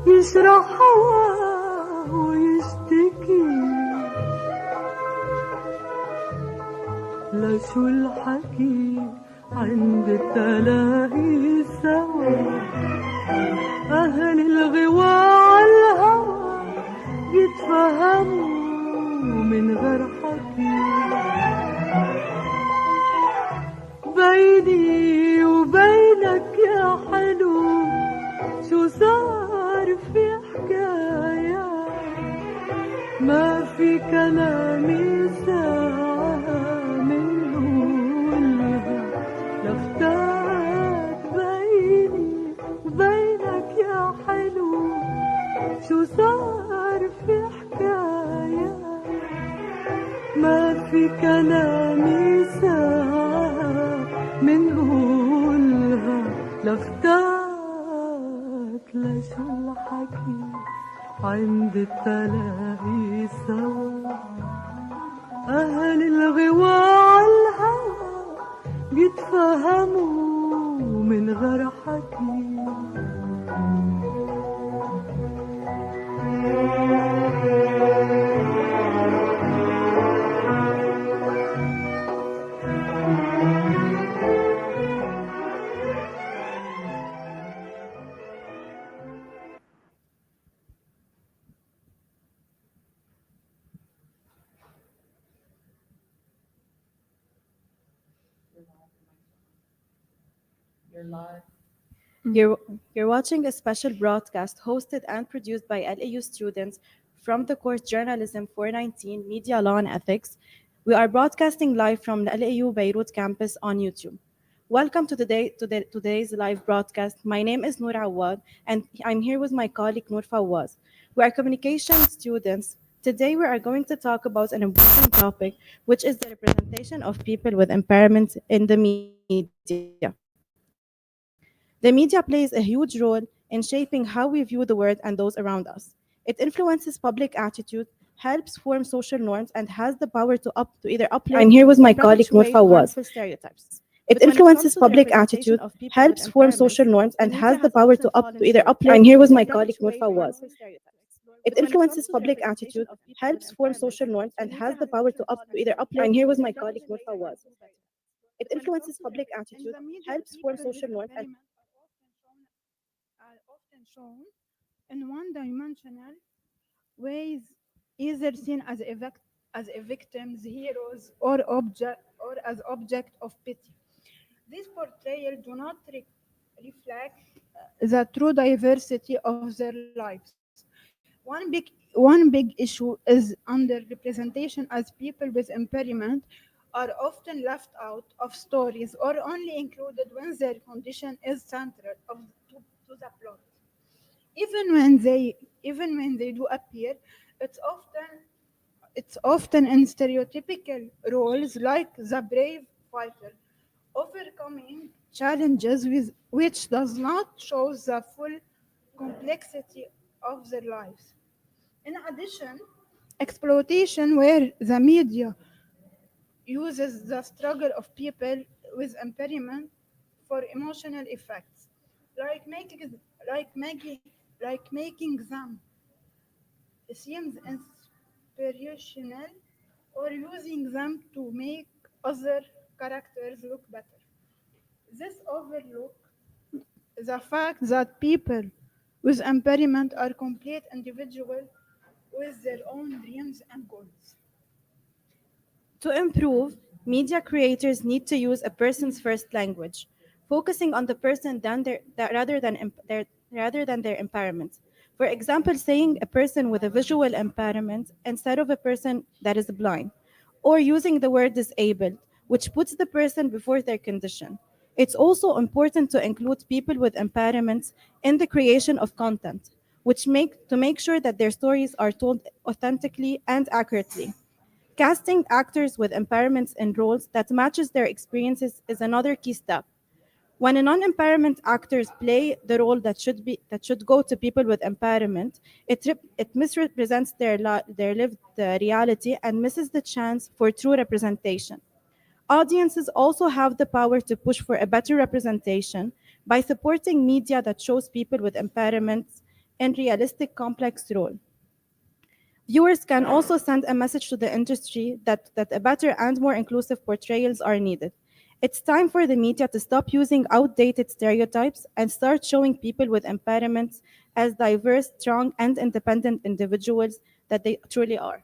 يشرح هواه ويشتكي لا شو الحكي عند التلاقي سوا أهل الغوا عالهوى يتفهموا من غير حكي بيني وبينك يا حلو شو صار في حكاية ما في كلامي ساعة من قولها لفتات بيني وبينك يا حلو شو صار في حكاية ما في كلامي ساعة من قولها لفتات لشو الحكي عند التلاقي سوا أهل الغوا عالهوى بيتفهموا من غير حكي You're, you're watching a special broadcast hosted and produced by LAU students from the course Journalism 419 Media Law and Ethics. We are broadcasting live from the LAU Beirut campus on YouTube. Welcome to today's live broadcast. My name is Noor Awad, and I'm here with my colleague Noor Fawaz. We are communication students. Today, we are going to talk about an important topic, which is the representation of people with impairments in the media. The media plays a huge role in shaping how we view the world and those around us. It influences public attitude, helps form social norms, and has the power to either uplift, perpetuate, or harmful stereotypes. But when it comes to the representation of people with impairments, the media has often fallen short. I'm here with my colleague Noor Fawaz. It influences public attitude, helps form social norms, and has the power to either uplift, perpetuate, or harmful stereotypes. It influences public attitude, helps form social norms, and are often shown in one-dimensional ways, either seen as a victims, heroes, or as object of pity. These portrayals do not reflect the true diversity of their lives. One big issue is underrepresentation, as people with impairment are often left out of stories or only included when their condition is central to the plot. Even when they do appear, it's often it's often in stereotypical roles like the brave fighter, overcoming challenges which does not show the full complexity of their lives. In addition, exploitation where the media uses the struggle of people with impairment for emotional effects, like making making them seems inspirational or using them to make other characters look better. This overlook the fact that people with impairment are complete individuals with their own dreams and goals. to improve, media creators need to use a person's first language, focusing on the person rather than their impairment. For example, saying a person with a visual impairment instead of a person that is blind, or using the word disabled, which puts the person before their condition. It's also important to include people with impairments in the creation of content, to make sure that their stories are told authentically and accurately. Casting actors with impairments in roles that matches their experiences is another key step. When a non-impairment actors play the role that should go to people with impairment, it misrepresents their lived reality and misses the chance for true representation. Audiences also have the power to push for a better representation by supporting media that shows people with impairments in realistic complex role. Viewers can also send a message to the industry that a better and more inclusive portrayals are needed. It's time for the media to stop using outdated stereotypes and start showing people with impairments as diverse, strong, and independent individuals that they truly are.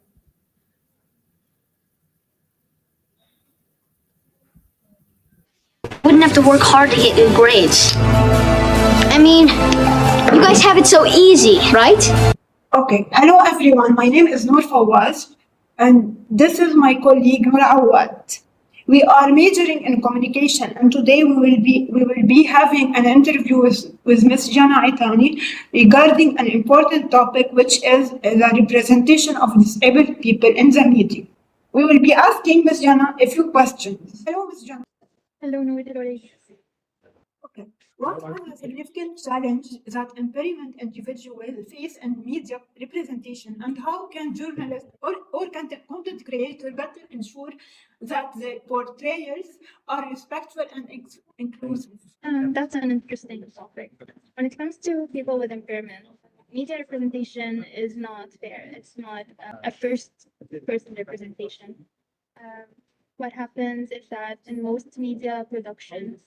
Wouldn't have to work hard to get good grades. I mean, you guys have it so easy, right? Okay, hello everyone. My name is Noor Fawaz, and this is my colleague Noor Awad. We are majoring in communication, and today we will be having an interview with Ms. Jana Itani regarding an important topic, which is the representation of disabled people in the media. We will be asking Ms. Jana a few questions. Hello, Ms. Jana. Hello, Noor. Okay. What are the significant challenges that impairment individuals face in media representation, and how can journalists or content creators better ensure that the portrayals are respectful and inclusive? That's an interesting topic. When it comes to people with impairment, media representation is not fair. It's not a first person representation. Um, what happens is that in most media productions,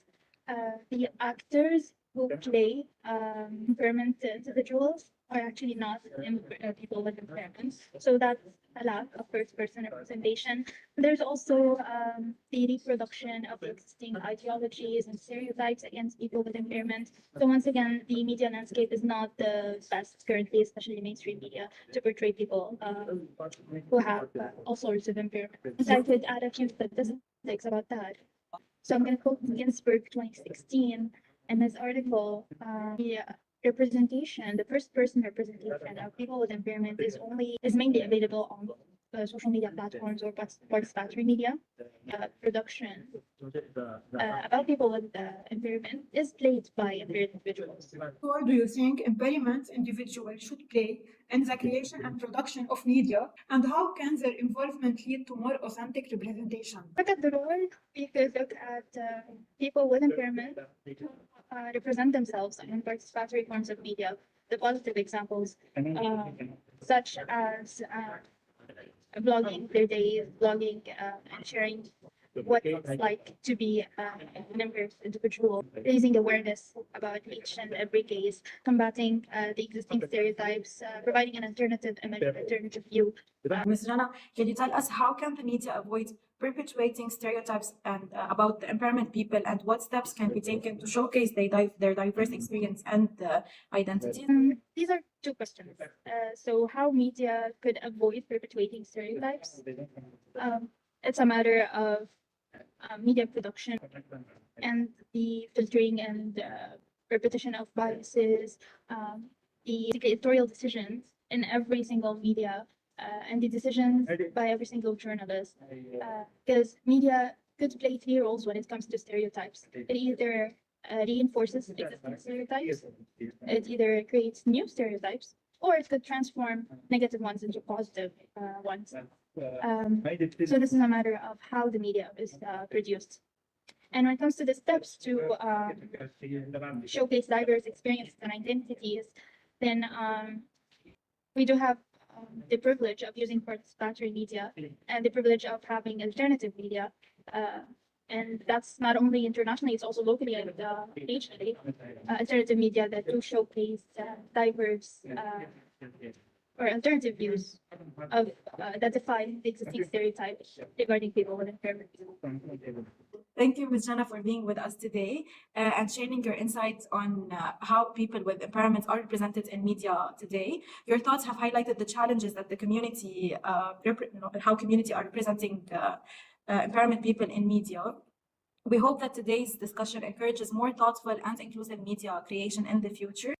the actors who play impairment individuals are actually not people with impairments. So that's a lack of first person representation. There's also the reproduction of existing ideologies and stereotypes against people with impairment. So once again, the media landscape is not the best currently, especially mainstream media, to portray people who have all sorts of impairments. I could add a few statistics about that. So I'm going to quote Ginsburg 2016 in this article. The representation, the first person representation of people with impairment is mainly available on social media platforms or participatory media. Production about people with impairment is played by impaired individuals. What role do you think impairment individuals should play in the creation and production of media, and how can their involvement lead to more authentic representation? Look at the role, we could look at people with impairment who represent themselves in participatory forms of media. The positive examples, such as blogging their days, blogging and sharing what it's like to be an impaired individual, raising awareness about each and every case, combating the existing stereotypes, providing an alternative image, alternative view. Ms. Jana, can you tell us how can the media avoid perpetuating stereotypes and about the impairment people, and what steps can be taken to showcase their diverse experience and identity? These are two questions. So how media could avoid perpetuating stereotypes? It's a matter of media production and the filtering and repetition of biases, the editorial decisions in every single media, and the decisions by every single journalist. Because media could play three roles when it comes to stereotypes. It either reinforces existing stereotypes, it either creates new stereotypes, or it could transform negative ones into positive ones. So this is a matter of how the media is produced. And when it comes to the steps to showcase diverse experiences and identities, then we do have the privilege of using participatory media and the privilege of having alternative media. And that's not only internationally, it's also locally and regionally. Alternative media that do showcase diverse or alternative views of that defy the existing stereotypes regarding people with impairments. Thank you, Ms. Jana, for being with us today and sharing your insights on how people with impairments are represented in media today. Your thoughts have highlighted the challenges that the community, how community are representing impairment people in media. We hope that today's discussion encourages more thoughtful and inclusive media creation in the future.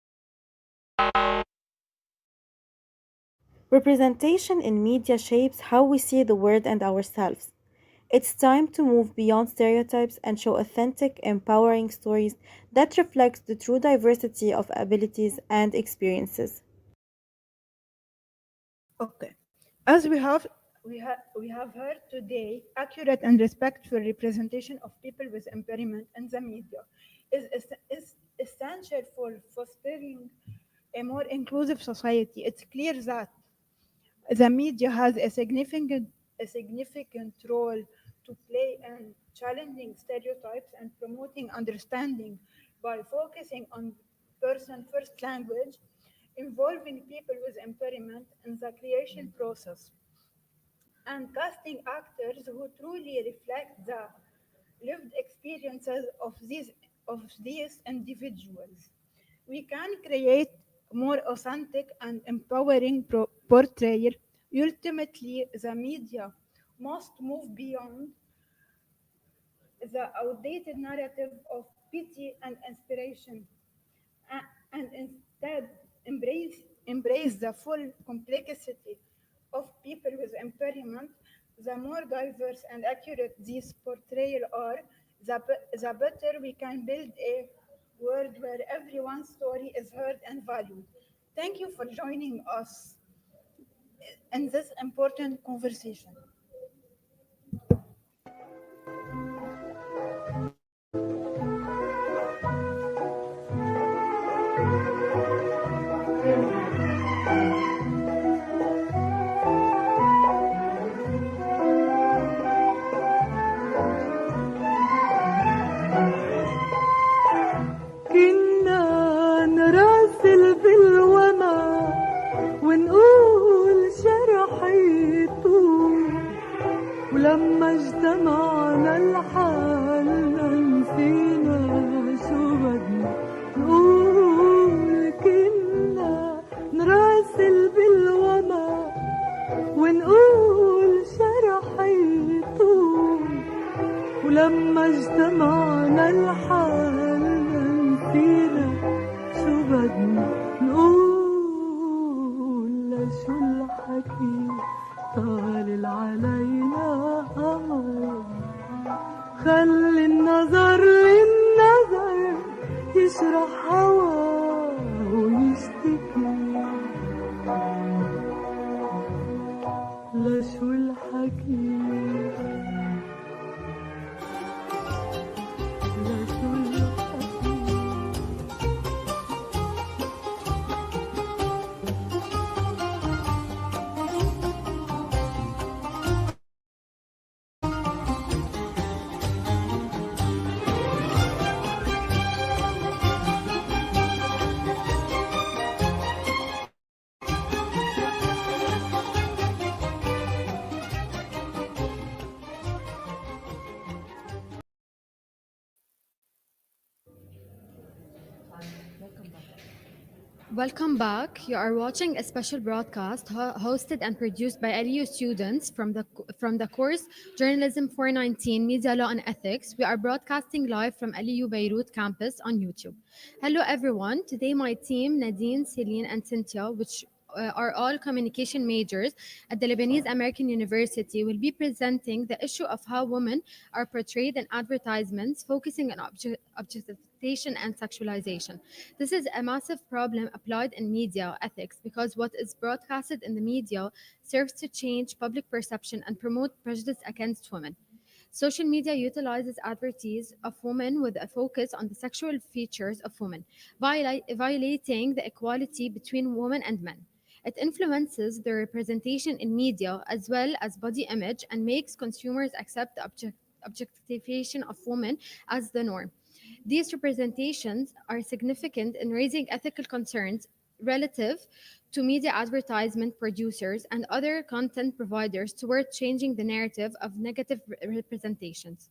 Representation in media shapes how we see the world and ourselves. It's time to move beyond stereotypes and show authentic, empowering stories that reflect the true diversity of abilities and experiences. Okay. As we have heard today, accurate and respectful representation of people with impairment in the media is essential for fostering a more inclusive society. It's clear that the media has a significant role to play in challenging stereotypes and promoting understanding by focusing on person first language, involving people with impairment in the creation process, and casting actors who truly reflect the lived experiences of these individuals. We can create more authentic and empowering portrayal. Ultimately, the media must move beyond the outdated narrative of pity and inspiration, and instead embrace the full complexity of people with impairment. The more diverse and accurate these portrayals are, the better we can build a world where everyone's story is heard and valued. Thank you for joining us in this important conversation. كنا نراسل بالوما ونقول شرحيته، ولما اجتمعنا لحالنا نسينا شو بدنا نقول. كنا نراسل بالوما ونقول شرحيته، ولما اجتمعنا لحالنا نسينا شو بدنا نقول. لشو الحكي طالع علينا قمر، خلي النظر للنظر يشرح هواه ويشتكي. لشو الحكي لشو الحكي. Welcome back. You are watching a special broadcast hosted and produced by LU students from the course Journalism 419 Media Law and Ethics. We are broadcasting live from LU Beirut campus on YouTube. Hello everyone. Today my team Nadine, Celine and Cynthia, which are all communication majors at the Lebanese American University, will be presenting the issue of how women are portrayed in advertisements, focusing on objectification and sexualization. This is a massive problem applied in media ethics because what is broadcasted in the media serves to change public perception and promote prejudice against women. Social media utilizes advertisements of women with a focus on the sexual features of women, violating the equality between women and men. It influences the representation in media as well as body image and makes consumers accept the objectification of women as the norm. These representations are significant in raising ethical concerns relative to media advertisement producers and other content providers toward changing the narrative of negative representations.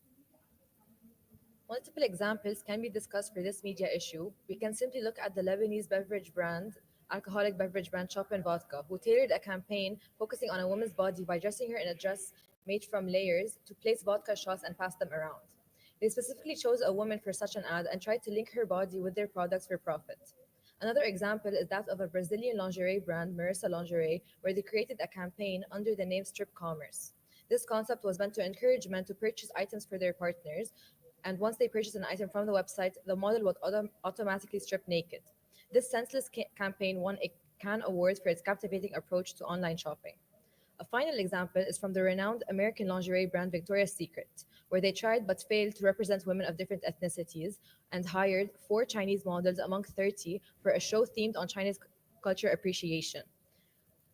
Multiple examples can be discussed for this media issue. We can simply look at the Lebanese alcoholic beverage brand Chopin Vodka, who tailored a campaign focusing on a woman's body by dressing her in a dress made from layers to place vodka shots and pass them around. They specifically chose a woman for such an ad and tried to link her body with their products for profit. Another example is that of a Brazilian lingerie brand, Marissa Lingerie, where they created a campaign under the name Strip Commerce. This concept was meant to encourage men to purchase items for their partners, and once they purchase an item from the website, the model would automatically strip naked. This senseless campaign won a Cannes Award for its captivating approach to online shopping. A final example is from the renowned American lingerie brand Victoria's Secret, where they tried but failed to represent women of different ethnicities and hired 4 Chinese models among 30 for a show themed on Chinese culture appreciation,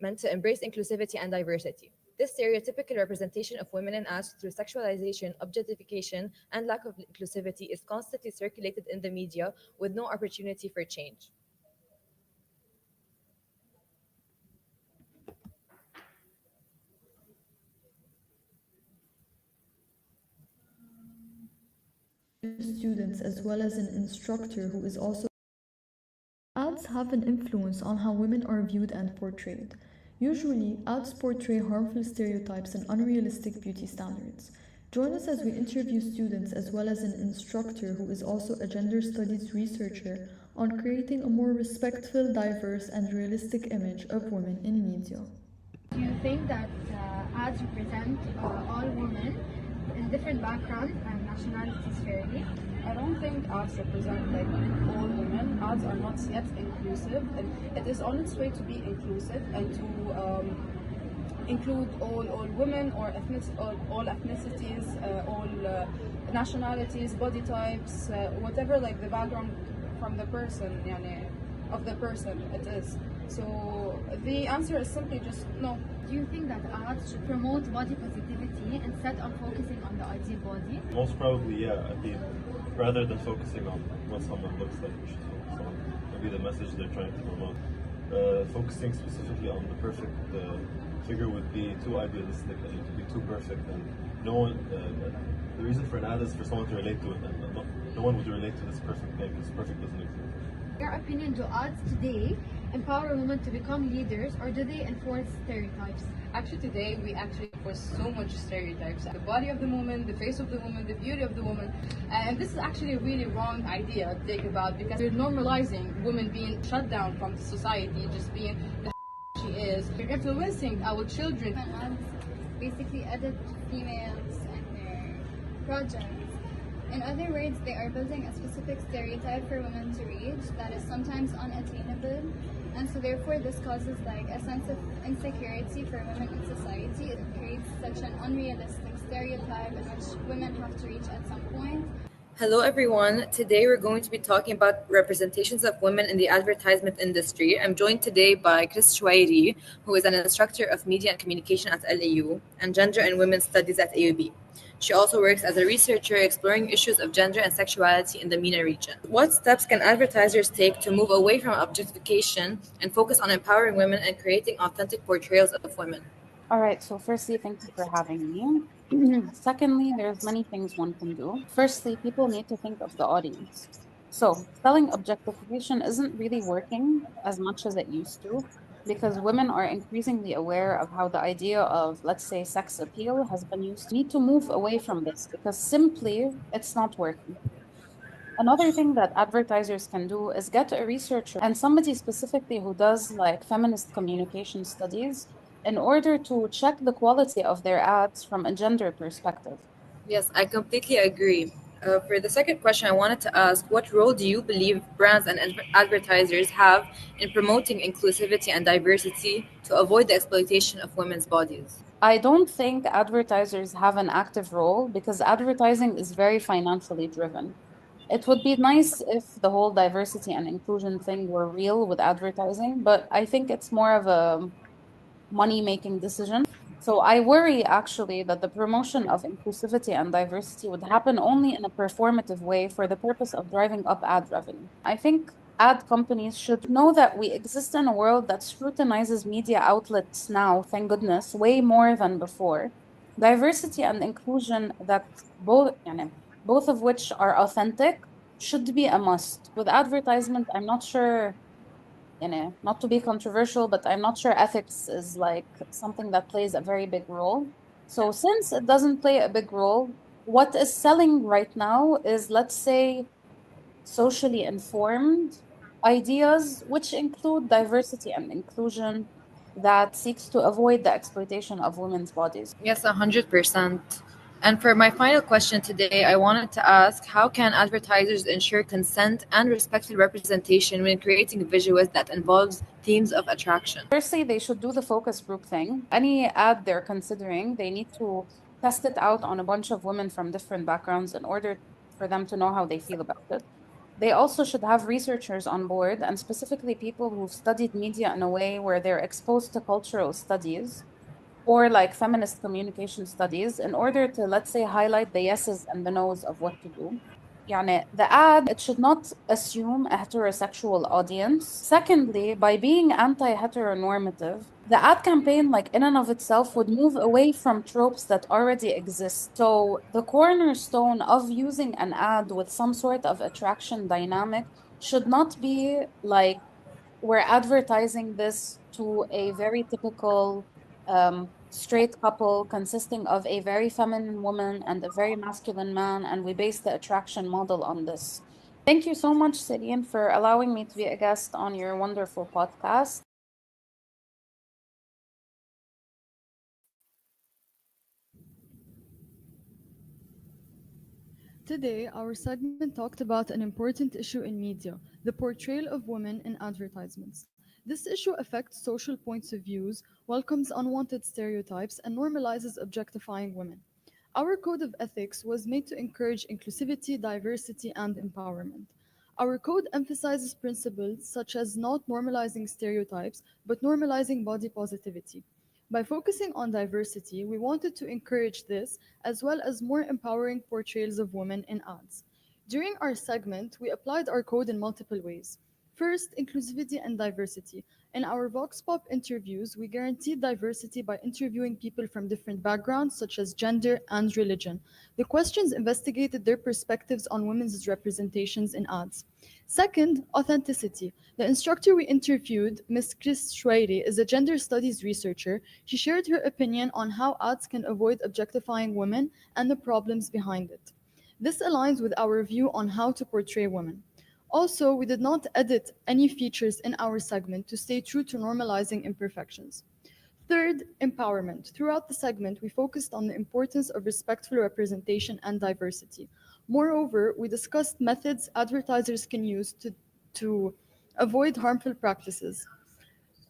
meant to embrace inclusivity and diversity. This stereotypical representation of women in ads through sexualization, objectification, and lack of inclusivity is constantly circulated in the media with no opportunity for change. Students as well as an instructor who is also ads have an influence on how women are viewed and portrayed. Usually, ads portray harmful stereotypes and unrealistic beauty standards. Join us as we interview students as well as an instructor who is also a gender studies researcher on creating a more respectful, diverse, and realistic image of women in media. Do you think that ads represent all women in different backgrounds and nationalities fairly? I don't think ads represent like all women. Ads are not yet inclusive, and it is on its way to be inclusive and to include all women or all ethnicities, all nationalities, body types, whatever like the background from the person, يعني, of the person it is. So the answer is simply just no. Do you think that ads should promote body positivity instead of focusing on the ideal body? Most probably, yeah. I mean, rather than focusing on what someone looks like, we should focus on maybe the message they're trying to promote. Focusing specifically on the perfect figure would be too idealistic and it would be too perfect, and no one. The reason for an ad is for someone to relate to it, and no one would relate to this perfect thing because perfect doesn't exist. In your opinion, do ads today empower women to become leaders, or do they enforce stereotypes? Actually, today we actually enforce so much stereotypes. The body of the woman, the face of the woman, the beauty of the woman. And this is actually a really wrong idea to think about because we're normalizing women being shut down from the society, just being the she is. We're influencing our children. Ads basically edit females and their projects. In other words, they are building a specific stereotype for women to reach that is sometimes unattainable, and so therefore this causes like a sense of insecurity for women in society. It creates such an unrealistic stereotype in which women have to reach at some point. Hello, everyone. Today we're going to be talking about representations of women in the advertisement industry. I'm joined today by Chris Shwairi, who is an instructor of media and communication at LAU and gender and women's studies at AUB. She also works as a researcher exploring issues of gender and sexuality in the MENA region. What steps can advertisers take to move away from objectification and focus on empowering women and creating authentic portrayals of women? All right, so firstly, thank you for having me. Secondly, there's many things one can do. Firstly, people need to think of the audience. So selling objectification isn't really working as much as it used to because women are increasingly aware of how the idea of, let's say, sex appeal has been used. We need to move away from this because simply it's not working. Another thing that advertisers can do is get a researcher and somebody specifically who does like feminist communication studies in order to check the quality of their ads from a gender perspective. Yes, I completely agree. For the second question, I wanted to ask, what role do you believe brands and advertisers have in promoting inclusivity and diversity to avoid the exploitation of women's bodies? I don't think advertisers have an active role because advertising is very financially driven. It would be nice if the whole diversity and inclusion thing were real with advertising, but I think it's more of a money-making decision. So I worry actually that the promotion of inclusivity and diversity would happen only in a performative way for the purpose of driving up ad revenue. I think ad companies should know that we exist in a world that scrutinizes media outlets now, thank goodness, way more than before. Diversity and inclusion that both of which are authentic should be a must. With advertisement, I'm not sure, not to be controversial, but I'm not sure ethics is like something that plays a very big role. So since it doesn't play a big role, what is selling right now is, let's say, socially informed ideas, which include diversity and inclusion that seeks to avoid the exploitation of women's bodies. Yes, 100%. And for my final question today, I wanted to ask, how can advertisers ensure consent and respectful representation when creating visuals that involves themes of attraction? Firstly, they should do the focus group thing. Any ad they're considering, they need to test it out on a bunch of women from different backgrounds in order for them to know how they feel about it. They also should have researchers on board, and specifically people who've studied media in a way where they're exposed to cultural studies or like feminist communication studies in order to, let's say, highlight the yeses and the nos of what to do. يعني the ad, it should not assume a heterosexual audience. Secondly, by being anti-heteronormative, the ad campaign, like in and of itself, would move away from tropes that already exist. So the cornerstone of using an ad with some sort of attraction dynamic should not be like we're advertising this to a very typical straight couple consisting of a very feminine woman and a very masculine man, and we base the attraction model on this. Thank you so much, Celine, for allowing me to be a guest on your wonderful podcast. Today, our segment talked about an important issue in media, the portrayal of women in advertisements. This issue affects social points of views, welcomes unwanted stereotypes, and normalizes objectifying women. Our code of ethics was made to encourage inclusivity, diversity, and empowerment. Our code emphasizes principles such as not normalizing stereotypes, but normalizing body positivity. By focusing on diversity, we wanted to encourage this as well as more empowering portrayals of women in ads. During our segment, we applied our code in multiple ways. First, inclusivity and diversity. In our Vox Pop interviews, we guaranteed diversity by interviewing people from different backgrounds, such as gender and religion. The questions investigated their perspectives on women's representations in ads. Second, authenticity. The instructor we interviewed, Ms. Chris Schweire, is a gender studies researcher. She shared her opinion on how ads can avoid objectifying women and the problems behind it. This aligns with our view on how to portray women. Also, we did not edit any features in our segment to stay true to normalizing imperfections. Third, empowerment. Throughout the segment, we focused on the importance of respectful representation and diversity. Moreover, we discussed methods advertisers can use to avoid harmful practices.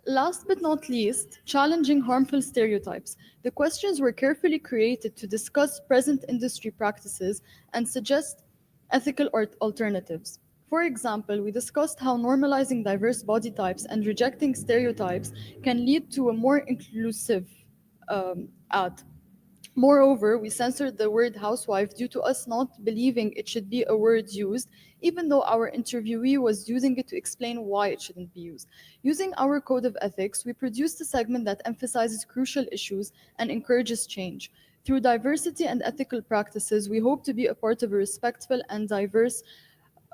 Last but not least, challenging harmful stereotypes. The questions were carefully created to discuss present industry practices and suggest ethical alternatives. For example, we discussed how normalizing diverse body types and rejecting stereotypes can lead to a more inclusive ad. Moreover, we censored the word housewife due to us not believing it should be a word used, even though our interviewee was using it to explain why it shouldn't be used. Using our code of ethics, we produced a segment that emphasizes crucial issues and encourages change. Through diversity and ethical practices, we hope to be a part of a respectful and diverse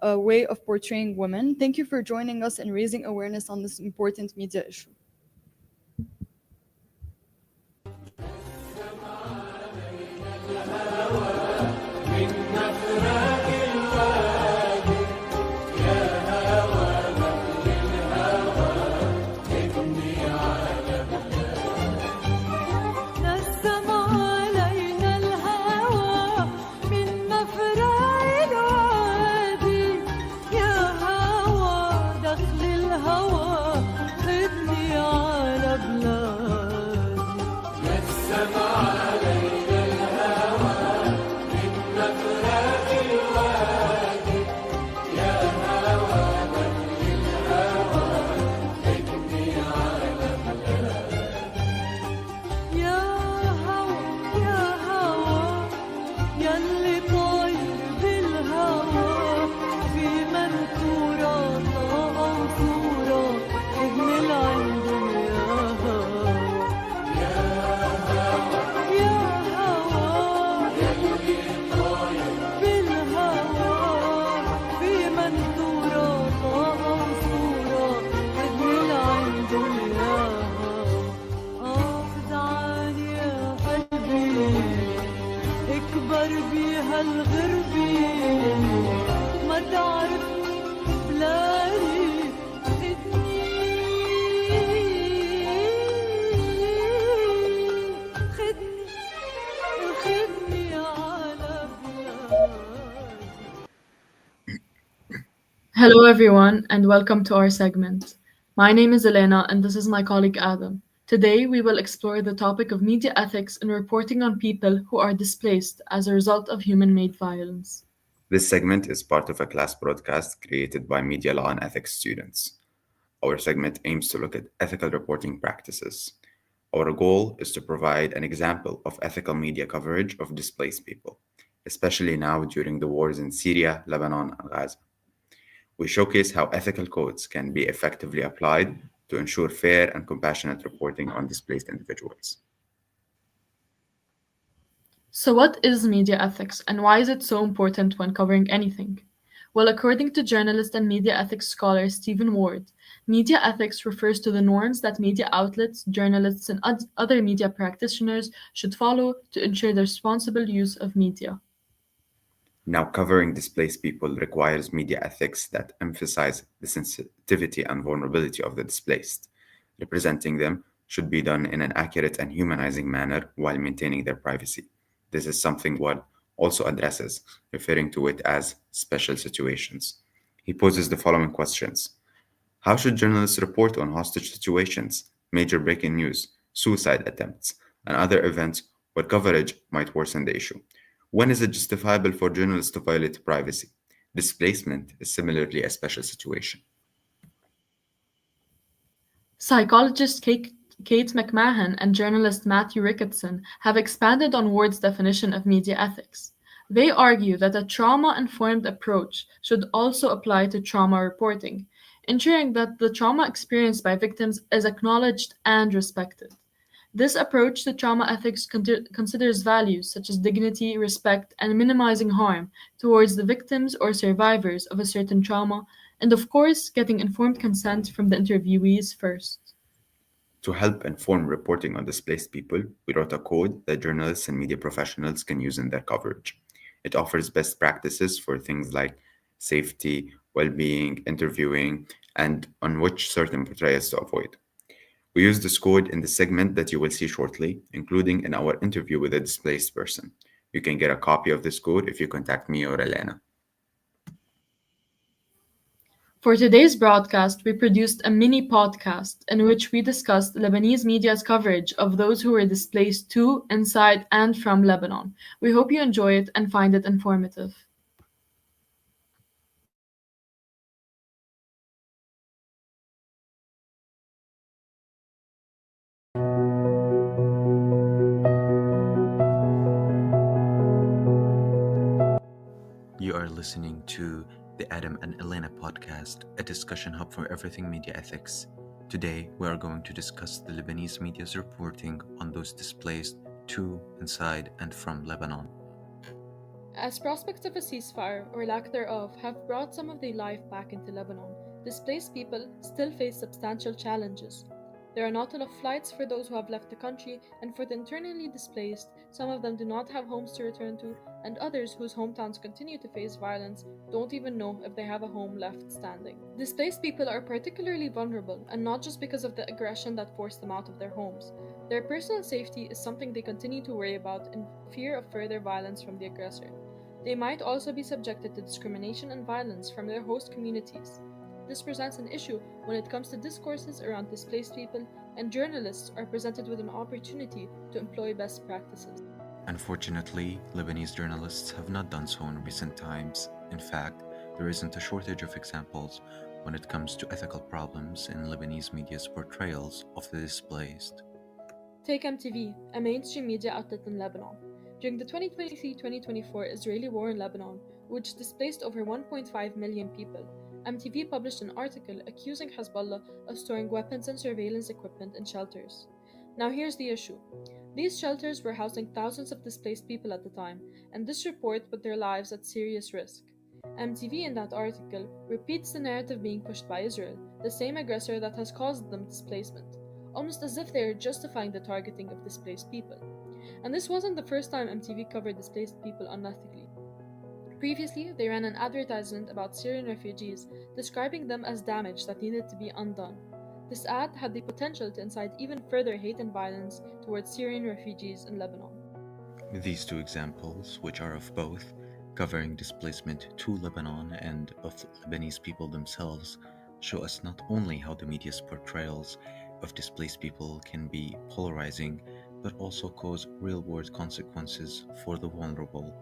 way of portraying women. Thank you for joining us and raising awareness on this important media issue. Hello, everyone, and welcome to our segment. My name is Elena, and this is my colleague Adam. Today, we will explore the topic of media ethics and reporting on people who are displaced as a result of human made violence. This segment is part of a class broadcast created by media law and ethics students. Our segment aims to look at ethical reporting practices. Our goal is to provide an example of ethical media coverage of displaced people, especially now during the wars in Syria, Lebanon, and Gaza. We showcase how ethical codes can be effectively applied to ensure fair and compassionate reporting on displaced individuals. So, what is media ethics and why is it so important when covering anything? Well, according to journalist and media ethics scholar Stephen Ward, media ethics refers to the norms that media outlets, journalists, and other media practitioners should follow to ensure the responsible use of media. Now, covering displaced people requires media ethics that emphasize the sensitivity and vulnerability of the displaced. Representing them should be done in an accurate and humanizing manner while maintaining their privacy. This is something Ward also addresses, referring to it as special situations. He poses the following questions: how should journalists report on hostage situations, major breaking news, suicide attempts, and other events where coverage might worsen the issue? When is it justifiable for journalists to violate privacy? Displacement is similarly a special situation. Psychologist Kate McMahon and journalist Matthew Ricketson have expanded on Ward's definition of media ethics. They argue that a trauma-informed approach should also apply to trauma reporting, ensuring that the trauma experienced by victims is acknowledged and respected. This approach to trauma ethics considers values such as dignity, respect, and minimizing harm towards the victims or survivors of a certain trauma, and of course, getting informed consent from the interviewees first. To help inform reporting on displaced people, we wrote a code that journalists and media professionals can use in their coverage. It offers best practices for things like safety, well being, interviewing, and on which certain portrayals to avoid. We use this code in the segment that you will see shortly, including in our interview with a displaced person. You can get a copy of this code if you contact me or Elena. For today's broadcast, we produced a mini podcast in which we discussed Lebanese media's coverage of those who were displaced to, inside, and from Lebanon. We hope you enjoy it and find it informative. You are listening to the Adam and Elena podcast, a discussion hub for everything media ethics. Today, we are going to discuss the Lebanese media's reporting on those displaced to, inside, and from Lebanon. As prospects of a ceasefire, or lack thereof, have brought some of their life back into Lebanon, displaced people still face substantial challenges. There are not enough flights for those who have left the country, and for the internally displaced, some of them do not have homes to return to, and others whose hometowns continue to face violence don't even know if they have a home left standing. Displaced people are particularly vulnerable, and not just because of the aggression that forced them out of their homes. Their personal safety is something they continue to worry about in fear of further violence from the aggressor. They might also be subjected to discrimination and violence from their host communities. This presents an issue when it comes to discourses around displaced people, and journalists are presented with an opportunity to employ best practices. Unfortunately, Lebanese journalists have not done so in recent times. In fact, there isn't a shortage of examples when it comes to ethical problems in Lebanese media's portrayals of the displaced. Take MTV, a mainstream media outlet in Lebanon. During the 2023-2024 Israeli war in Lebanon, which displaced over 1.5 million people, MTV published an article accusing Hezbollah of storing weapons and surveillance equipment in shelters. Now here's the issue. These shelters were housing thousands of displaced people at the time, and this report put their lives at serious risk. MTV in that article repeats the narrative being pushed by Israel, the same aggressor that has caused them displacement, almost as if they are justifying the targeting of displaced people. And this wasn't the first time MTV covered displaced people unethically. Previously, they ran an advertisement about Syrian refugees, describing them as damage that needed to be undone. This ad had the potential to incite even further hate and violence towards Syrian refugees in Lebanon. These two examples, which are of both covering displacement to Lebanon and of Lebanese people themselves, show us not only how the media's portrayals of displaced people can be polarizing, but also cause real-world consequences for the vulnerable.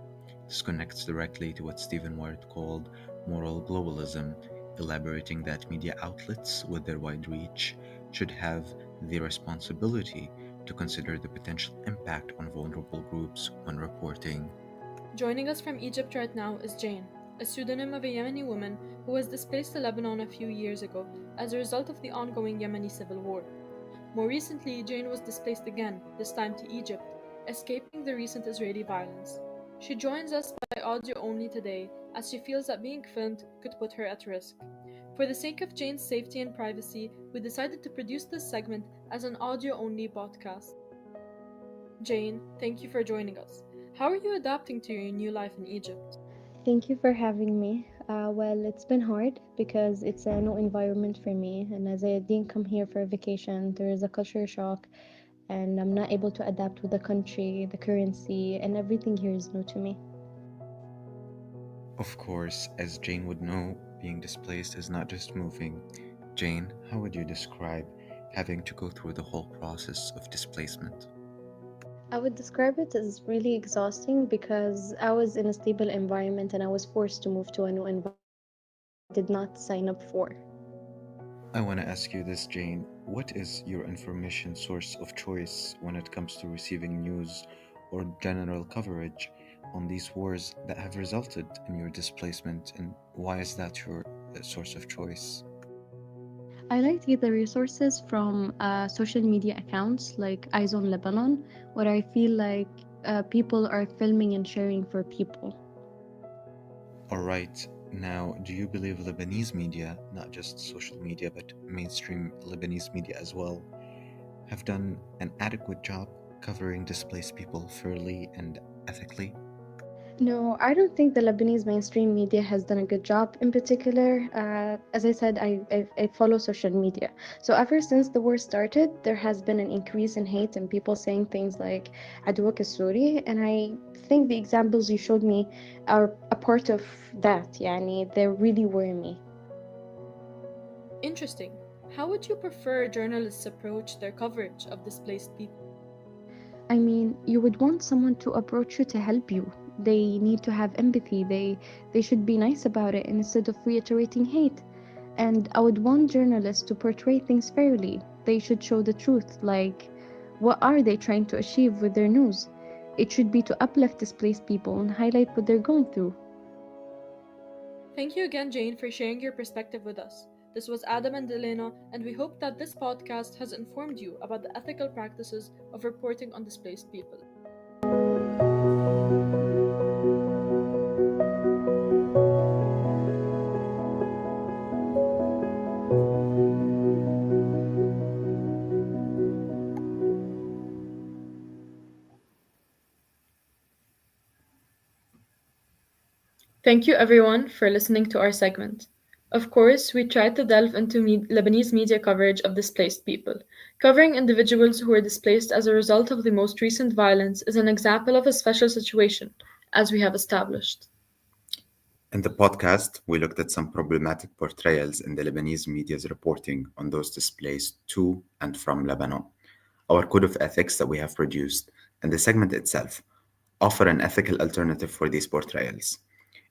This connects directly to what Stephen Ward called moral globalism, elaborating that media outlets, with their wide reach, should have the responsibility to consider the potential impact on vulnerable groups when reporting. Joining us from Egypt right now is Jane, a pseudonym of a Yemeni woman who was displaced to Lebanon a few years ago as a result of the ongoing Yemeni civil war. More recently, Jane was displaced again, this time to Egypt, escaping the recent Israeli violence. She joins us by audio only today as she feels that being filmed could put her at risk. For the sake of Jane's safety and privacy, we decided to produce this segment as an audio only podcast. Jane, thank you for joining us. How are you adapting to your new life in Egypt? Thank you for having me. Well, it's been hard because it's a new environment for me, and as I didn't come here for a vacation, there is a culture shock, and I'm not able to adapt with the country, the currency, and everything here is new to me. Of course, as Jane would know, being displaced is not just moving. Jane, how would you describe having to go through the whole process of displacement? I would describe it as really exhausting because I was in a stable environment and I was forced to move to a new environment that I did not sign up for. I want to ask you this, Jane. What is your information source of choice when it comes to receiving news or general coverage on these wars that have resulted in your displacement, and why is that your source of choice? I like to get the resources from social media accounts like Eyes on Lebanon, where I feel like people are filming and sharing for people. All right, now, do you believe Lebanese media, not just social media, but mainstream Lebanese media as well, have done an adequate job covering displaced people fairly and ethically? No, I don't think the Lebanese mainstream media has done a good job. In particular, as I said, I follow social media. So ever since the war started, there has been an increase in hate and people saying things like "عدوك السوري," and I think the examples you showed me are a part of that. يعني, they really worry me. Interesting. How would you prefer journalists approach their coverage of displaced people? I mean, you would want someone to approach you to help you. They need to have empathy. They should be nice about it instead of reiterating hate. And I would want journalists to portray things fairly. They should show the truth, like what are they trying to achieve with their news? It should be to uplift displaced people and highlight what they're going through. Thank you again, Jane, for sharing your perspective with us. This was Adam and Elena, and we hope that this podcast has informed you about the ethical practices of reporting on displaced people. Thank you everyone for listening to our segment. Of course, we tried to delve into Lebanese media coverage of displaced people. Covering individuals who were displaced as a result of the most recent violence is an example of a special situation, as we have established. In the podcast, we looked at some problematic portrayals in the Lebanese media's reporting on those displaced to and from Lebanon. Our code of ethics that we have produced, and the segment itself, offer an ethical alternative for these portrayals.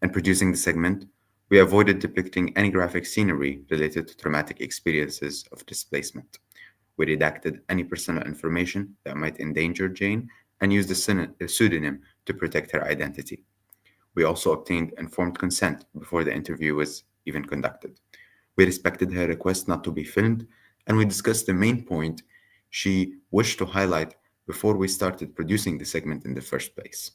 In producing the segment, we avoided depicting any graphic scenery related to traumatic experiences of displacement. We redacted any personal information that might endanger Jane and used a pseudonym to protect her identity. We also obtained informed consent before the interview was even conducted. We respected her request not to be filmed, and we discussed the main point she wished to highlight before we started producing the segment in the first place.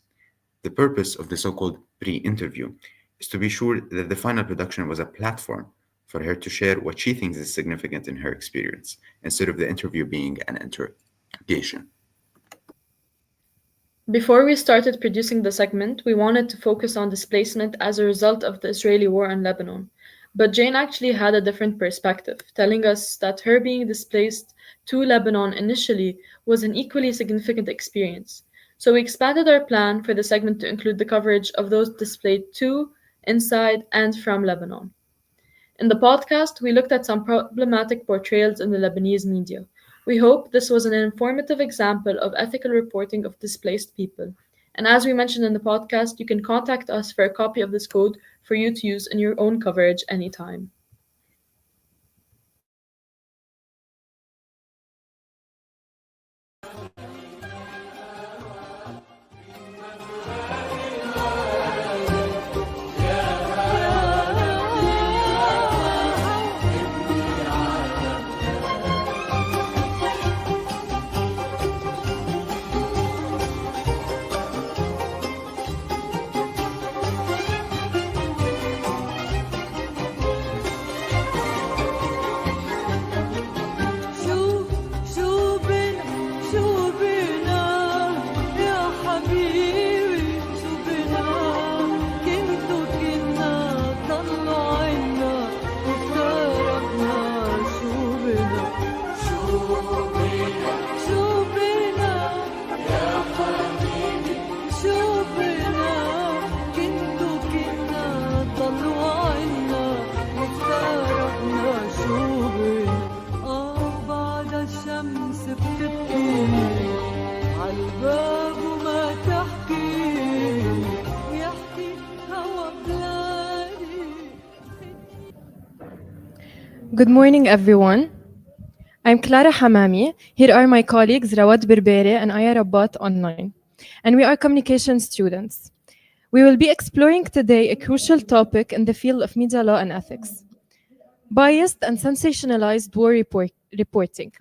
The purpose of the so called pre interview is to be sure that the final production was a platform for her to share what she thinks is significant in her experience, instead of the interview being an interrogation. Before we started producing the segment, we wanted to focus on displacement as a result of the Israeli war in Lebanon. But Jane actually had a different perspective, telling us that her being displaced to Lebanon initially was an equally significant experience. So we expanded our plan for the segment to include the coverage of those displaced to, inside, and from Lebanon. In the podcast, we looked at some problematic portrayals in the Lebanese media. We hope this was an informative example of ethical reporting of displaced people, And as we mentioned in the podcast, you can contact us for a copy of this code for you to use in your own coverage anytime. Good morning, everyone. I'm Clara Hamami. Here are my colleagues Rawad Berbere and Aya Rabat online, and we are communication students. We will be exploring today a crucial topic in the field of media law and ethics: biased and sensationalized war reporting.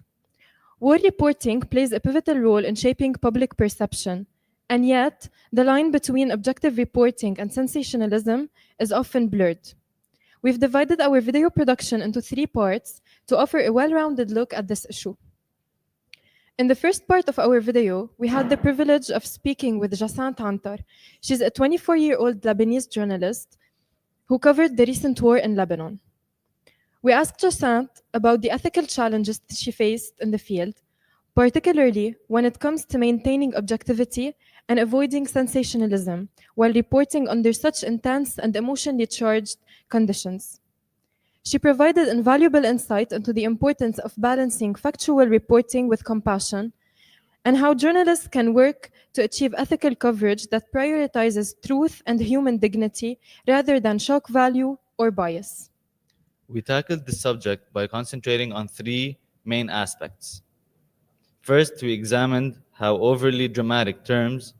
War reporting plays a pivotal role in shaping public perception, and yet the line between objective reporting and sensationalism is often blurred. We've divided our video production into 3 parts to offer a well-rounded look at this issue. In the first part of our video, we had the privilege of speaking with Jacinthe Antar. She's a 24-year-old Lebanese journalist who covered the recent war in Lebanon. We asked Jacinthe about the ethical challenges that she faced in the field, particularly when it comes to maintaining objectivity and avoiding sensationalism while reporting under such intense and emotionally charged conditions. She provided invaluable insight into the importance of balancing factual reporting with compassion and how journalists can work to achieve ethical coverage that prioritizes truth and human dignity rather than shock value or bias. We tackled the subject by concentrating on 3 main aspects. First, we examined how overly dramatic terms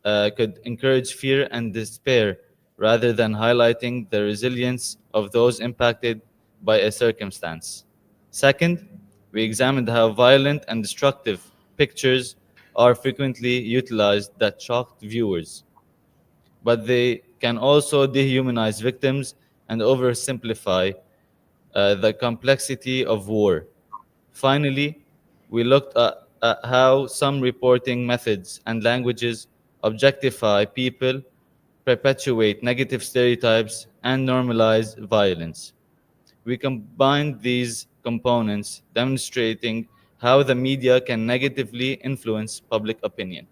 could encourage fear and despair rather than highlighting the resilience of those impacted by a circumstance. Second, we examined how violent and destructive pictures are frequently utilized that shocked viewers, but they can also dehumanize victims and oversimplify the complexity of war. Finally, we looked at how some reporting methods and languages objectify people, perpetuate negative stereotypes, and normalize violence. We combined these components, demonstrating how the media can negatively influence public opinion.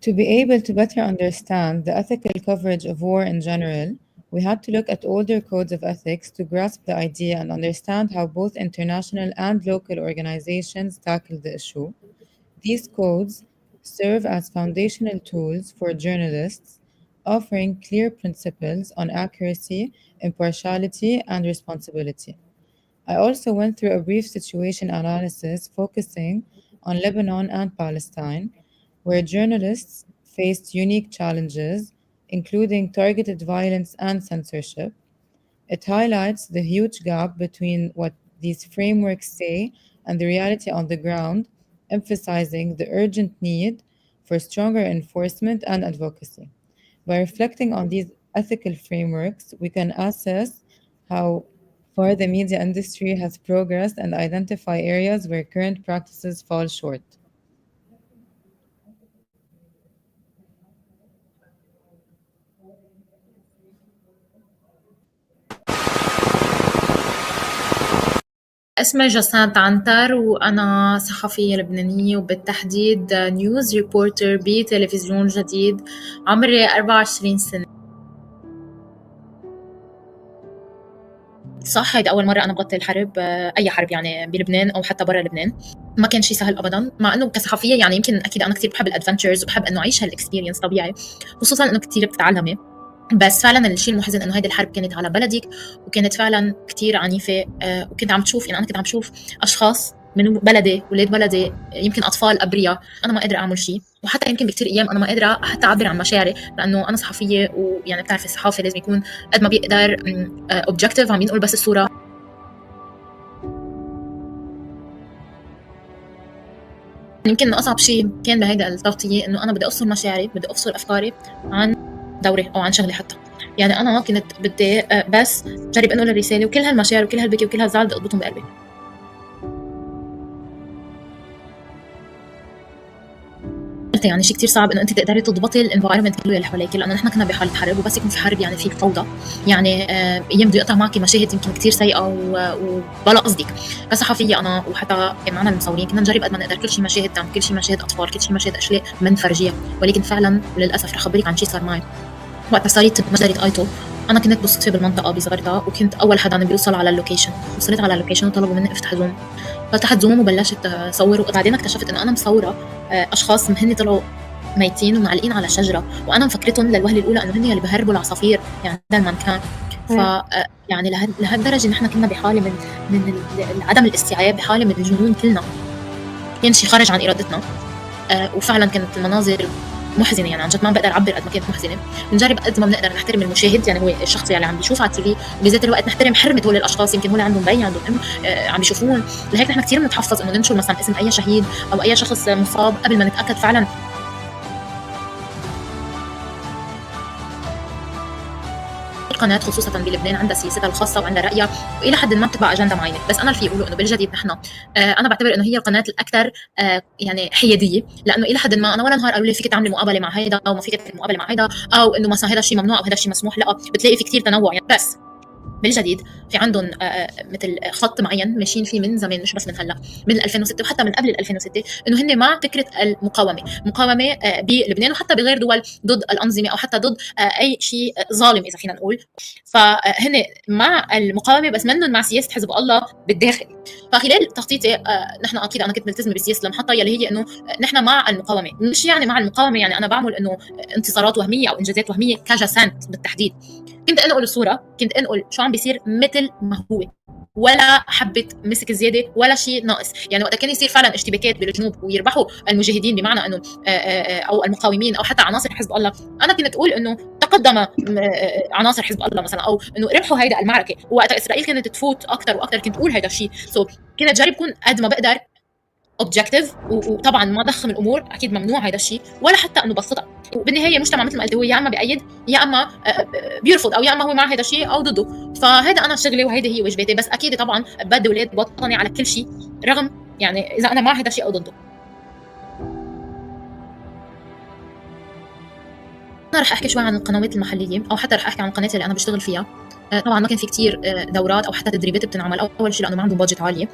To be able to better understand the ethical coverage of war in general, we had to look at older codes of ethics to grasp the idea and understand how both international and local organizations tackle the issue. These codes serve as foundational tools for journalists, offering clear principles on accuracy, impartiality, and responsibility. I also went through a brief situation analysis focusing on Lebanon and Palestine, where journalists faced unique challenges, including targeted violence and censorship. It highlights the huge gap between what these frameworks say and the reality on the ground, emphasizing the urgent need for stronger enforcement and advocacy. By reflecting on these ethical frameworks, we can assess how far the media industry has progressed and identify areas where current practices fall short. اسمي جسانت عنتر وأنا صحفية لبنانية وبالتحديد نيوز ريبورتر بتلفزيون جديد. عمري 24 سنة. صح هيدا أول مرة أنا بغطي الحرب، أي حرب يعني بلبنان أو حتى برا لبنان. ما كان شيء سهل أبدا، مع إنه كصحفية يعني يمكن أكيد أنا كتير بحب الأدفنتشرز وبحب إنه أعيش هالإكسبيرينس طبيعي، خصوصا إنه كتير بتتعلمي. بس فعلا الشيء المحزن انه هيدي الحرب كانت على بلدك وكانت فعلا كتير عنيفه. وكنت عم تشوف، يعني انا كنت عم شوف اشخاص من بلدي، ولاد بلدي، يمكن اطفال ابرياء، انا ما قادره اعمل شيء، وحتى يمكن بكتير ايام انا ما قادره حتى اعبر عن مشاعري، لانه انا صحفيه ويعني بتعرفي الصحافه لازم يكون قد ما بيقدر اوبجكتيف، عم ينقل بس الصوره. يمكن اصعب شيء كان بهيدا التغطيه انه انا بدي افصل مشاعري، بدي افصل افكاري عن دوري او عن شغلي حتى. يعني انا كنت بدي بس جرب انقل الرساله، وكل هالمشاعر وكل هالبكي وكل هالزعل بدي اضبطهم بقلبي. يعني شيء كتير صعب انه انت تقدري تضبطي الانفايرمنت كله اللي حواليك، لانه نحن كنا بحاله حرب، وبس يكون في حرب يعني في فوضى. يعني ايام بده يقطع معك مشاهد يمكن كتير سيئه وبلا قصدك. كصحفيه انا وحتى معنا المصورين كنا نجرب قد ما نقدر كل شيء مشاهد دم، كل شيء مشاهد اطفال، كل شيء مشاهد اشلاء منفرجيها. ولكن فعلا وللاسف رح اخبرك عن شيء صار معي وقت صارت مجزرة ايتو. انا كنت بالصدفه بالمنطقه بصغرتها، وكنت اول حدا بيوصل على اللوكيشن. وصلت على اللوكيشن وطلبوا مني افتح زوم، فتحت زوم وبلشت اصور. وبعدين اكتشفت انه انا مصوره اشخاص هن طلعوا ميتين ومعلقين على شجره، وانا مفكرتهم للوهله الاولى انه هن اللي بهربوا العصافير، يعني هذا المكان. ف يعني لهالدرجه نحن كنا بحاله من عدم الاستيعاب، بحاله من الجنون كلنا، كان شيء خارج عن ارادتنا. وفعلا كانت المناظر محزنه، يعني عن جد ما بقدر اعبر قد ما كانت محزنه. بنجرب قد ما بنقدر نحترم المشاهد، يعني هو الشخص اللي عم بيشوف على التي في، وبذات الوقت نحترم حرمه هول الاشخاص، يمكن هول عندهم بي، عندهم ام، عم بيشوفون. لهيك نحن كثير بنتحفظ انه ننشر مثلا اسم اي شهيد او اي شخص مصاب قبل ما نتاكد فعلا. القناة خصوصا بلبنان عندها سياستها الخاصة وعندها رأيها، وإلى حد ما بتتبع أجندة معينة. بس أنا اللي في يقولوا إنه بالجديد نحن أنا بعتبر إنه هي القناة الأكثر يعني حيادية، لأنه إلى حد ما أنا ولا نهار قالوا لي فيك تعملي مقابلة مع هيدا أو ما فيك تعملي مقابلة مع هيدا، أو إنه مثلا هذا الشيء ممنوع أو هذا الشيء مسموح، لا بتلاقي في كتير تنوع يعني. بس بالجديد في عندهم مثل خط معين ماشيين فيه من زمان، مش بس من هلا، من 2006 وحتى من قبل 2006، انه هن مع فكره المقاومه، مقاومه بلبنان وحتى بغير دول ضد الانظمه او حتى ضد اي شيء ظالم اذا فينا نقول. فهن مع المقاومه بس منهم مع سياسه حزب الله بالداخل. فخلال تخطيطي نحن اكيد انا كنت ملتزمه بسياسه المحطه يلي هي انه نحن مع المقاومه. مش يعني مع المقاومه يعني انا بعمل انه انتصارات وهميه او انجازات وهميه كجسانت بالتحديد. كنت انقل الصوره، كنت انقل شو عم بيصير مثل ما هو، ولا حبه مسك زياده ولا شيء ناقص. يعني وقت كان يصير فعلا اشتباكات بالجنوب ويربحوا المجاهدين بمعنى انه او المقاومين او حتى عناصر حزب الله، انا كنت اقول انه تقدم عناصر حزب الله مثلا، او انه ربحوا هيدا المعركه. ووقت اسرائيل كانت تفوت اكثر واكثر كنت اقول هيدا الشيء. كنت جرب كون قد ما بقدر اوبجكتيف، وطبعا ما ضخم الامور، اكيد ممنوع هذا الشيء، ولا حتى انه بسطها. وبالنهايه المجتمع مثل ما قلت هو يا اما بأيد يا اما بيرفض، او يا اما هو مع هذا الشيء او ضده. فهذا انا شغلي وهيدي هي واجباتي. بس اكيد طبعا بدي اولاد وطني على كل شيء، رغم يعني اذا انا مع هذا الشيء او ضده. انا رح احكي شوي عن القنوات المحليه، او حتى رح احكي عن القناه اللي انا بشتغل فيها. طبعا ما كان في كتير دورات او حتى تدريبات بتنعمل. اول شيء لانه ما عندهم بادجت عاليه،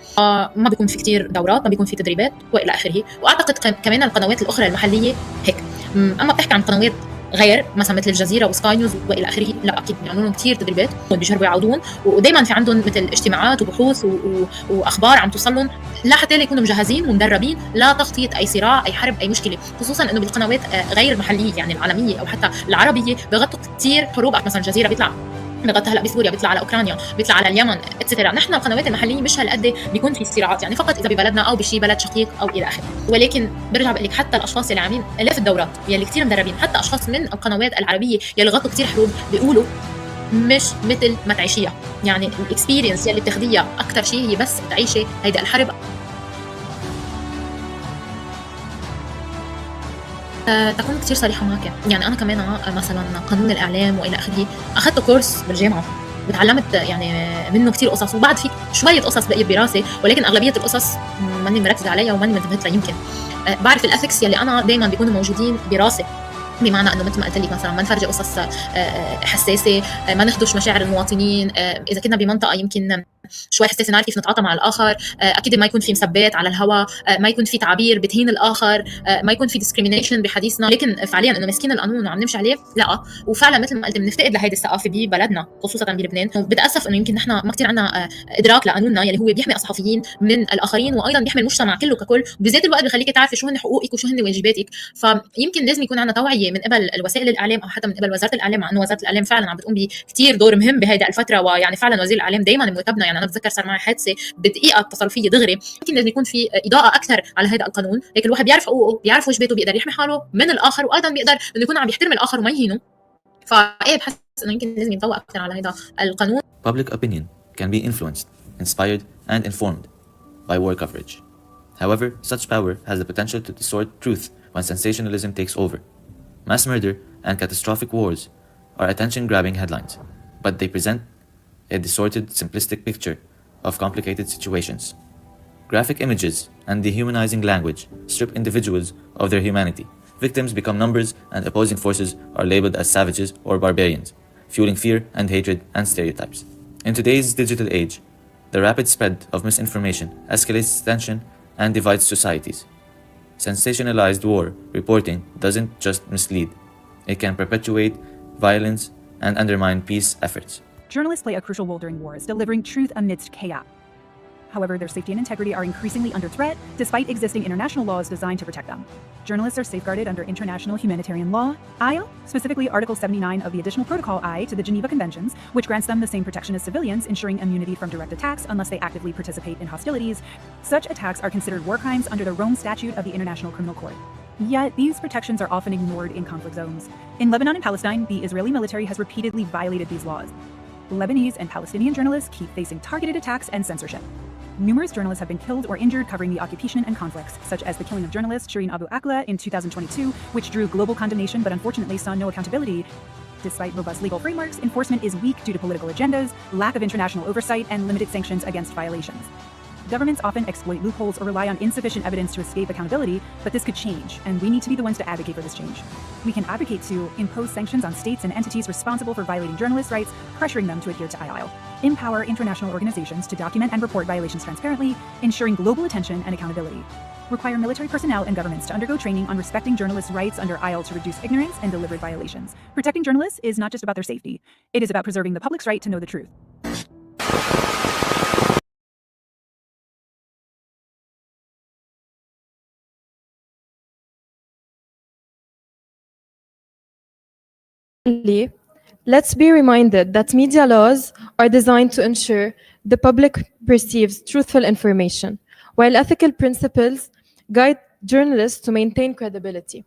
ما بيكون في كتير دورات، ما بيكون في تدريبات والى اخره. واعتقد كمان القنوات الاخرى المحليه هيك. اما بتحكي عن قنوات غير مثلا مثل الجزيره وسكاي نيوز والى اخره، لا اكيد بيعملوا لهم كثير تدريبات وبيجربوا يعودون، ودائما في عندهم مثل اجتماعات وبحوث واخبار عم توصل لهم، لا حتى يكونوا مجهزين ومدربين لا تغطيه اي صراع، اي حرب، اي مشكله. خصوصا انه بالقنوات غير المحليه يعني العالميه او حتى العربيه بغطوا كثير حروب. مثلا الجزيره بيطلع بغطى هلا بسوريا، بيطلع على اوكرانيا، بيطلع على اليمن اتسترا. نحن القنوات المحليه مش هالقد بيكون في صراعات، يعني فقط اذا ببلدنا او بشي بلد شقيق او الى اخره. ولكن برجع بقول لك حتى الاشخاص اللي عاملين الاف الدورات يلي كثير مدربين، حتى اشخاص من القنوات العربيه يلي غطوا كثير حروب، بيقولوا مش مثل ما تعيشيها. يعني الاكسبيرينس يلي بتاخديها اكثر شيء هي بس تعيشي هيدا الحرب. تكون كثير صريحه معك، يعني انا كمان مثلا قانون الاعلام والى اخره اخذت كورس بالجامعه، وتعلمت يعني منه كثير قصص، وبعد في شويه قصص بقيت براسي، ولكن اغلبيه القصص ماني مركزه عليها وماني منتبهت لها. يمكن بعرف الاثكس يلي انا دائما بيكونوا موجودين براسي، بمعنى انه مثل ما قلت لك مثلا ما نفرجي قصص حساسه، ما نخدش مشاعر المواطنين، اذا كنا بمنطقه يمكن شوي حساسه، نعرف كيف نتعاطى مع الاخر، اكيد ما يكون في مسبات على الهواء، ما يكون في تعابير بتهين الاخر، ما يكون في ديسكريميشن بحديثنا. لكن فعليا انه ماسكين القانون وعم نمشي عليه، لا. وفعلا مثل ما قلت بنفتقد لهيدي الثقافه ببلدنا خصوصا بلبنان. بتاسف انه يمكن نحن ما كثير عندنا ادراك لقانوننا يلي هو بيحمي الصحفيين من الاخرين، وايضا بيحمي المجتمع كله ككل، بذات الوقت بخليك تعرفي شو هن حقوقك وشو هن واجباتك. فيمكن لازم يكون عندنا توعيه من قبل الوسائل الاعلام او حتى من قبل وزاره الاعلام، مع انه وزاره الاعلام فعلا عم بتقوم بكثير دور مهم بهيدي الفتره، ويعني فعلا وزير الاعلام دائما مواكبنا. يعني انا بتذكر صار معي حادثه بدقيقه اتصل فيي دغري. يمكن لازم يكون في اضاءه اكثر على هذا القانون، هيك الواحد بيعرف حقوقه، بيعرف واجباته، بيقدر يحمي حاله من الاخر، وايضا بيقدر انه يكون عم يحترم الاخر وما يهينه. فايه بحس انه يمكن لازم يتطوق اكثر على هذا القانون. Public opinion can be influenced, inspired, and informed by war coverage. However, such power has the potential to distort truth when sensationalism takes over. Mass murder and catastrophic wars are attention-grabbing headlines, but they present a distorted, simplistic picture of complicated situations. Graphic images and dehumanizing language strip individuals of their humanity. Victims become numbers, and opposing forces are labeled as savages or barbarians, fueling fear and hatred and stereotypes. In today's digital age, the rapid spread of misinformation escalates tension and divides societies. Sensationalized war reporting doesn't just mislead, it can perpetuate violence and undermine peace efforts. Journalists play a crucial role during wars, delivering truth amidst chaos. However, their safety and integrity are increasingly under threat, despite existing international laws designed to protect them. Journalists are safeguarded under international humanitarian law, IL, specifically Article 79 of the Additional Protocol I to the Geneva Conventions, which grants them the same protection as civilians, ensuring immunity from direct attacks unless they actively participate in hostilities. Such attacks are considered war crimes under the Rome Statute of the International Criminal Court. Yet, these protections are often ignored in conflict zones. In Lebanon and Palestine, the Israeli military has repeatedly violated these laws. Lebanese and Palestinian journalists keep facing targeted attacks and censorship. Numerous journalists have been killed or injured covering the occupation and conflicts, such as the killing of journalist Shireen Abu Akleh in 2022, which drew global condemnation but unfortunately saw no accountability. Despite robust legal frameworks, enforcement is weak due to political agendas, lack of international oversight, and limited sanctions against violations. Governments often exploit loopholes or rely on insufficient evidence to escape accountability, but this could change, and we need to be the ones to advocate for this change. We can advocate to impose sanctions on states and entities responsible for violating journalists' rights, pressuring them to adhere to IIL, empower international organizations to document and report violations transparently, ensuring global attention and accountability, require military personnel and governments to undergo training on respecting journalists' rights under IIL to reduce ignorance and deliberate violations. Protecting journalists is not just about their safety, it is about preserving the public's right to know the truth. Let's be reminded that media laws are designed to ensure the public perceives truthful information, while ethical principles guide journalists to maintain credibility.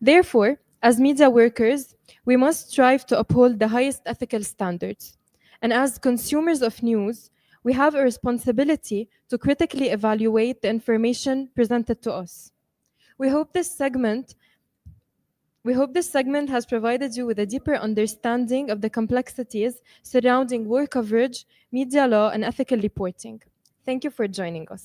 Therefore, as media workers, we must strive to uphold the highest ethical standards. And as consumers of news, we have a responsibility to critically evaluate the information presented to us. We hope this segment has provided you with a deeper understanding of the complexities surrounding war coverage, media law, and ethical reporting. Thank you for joining us.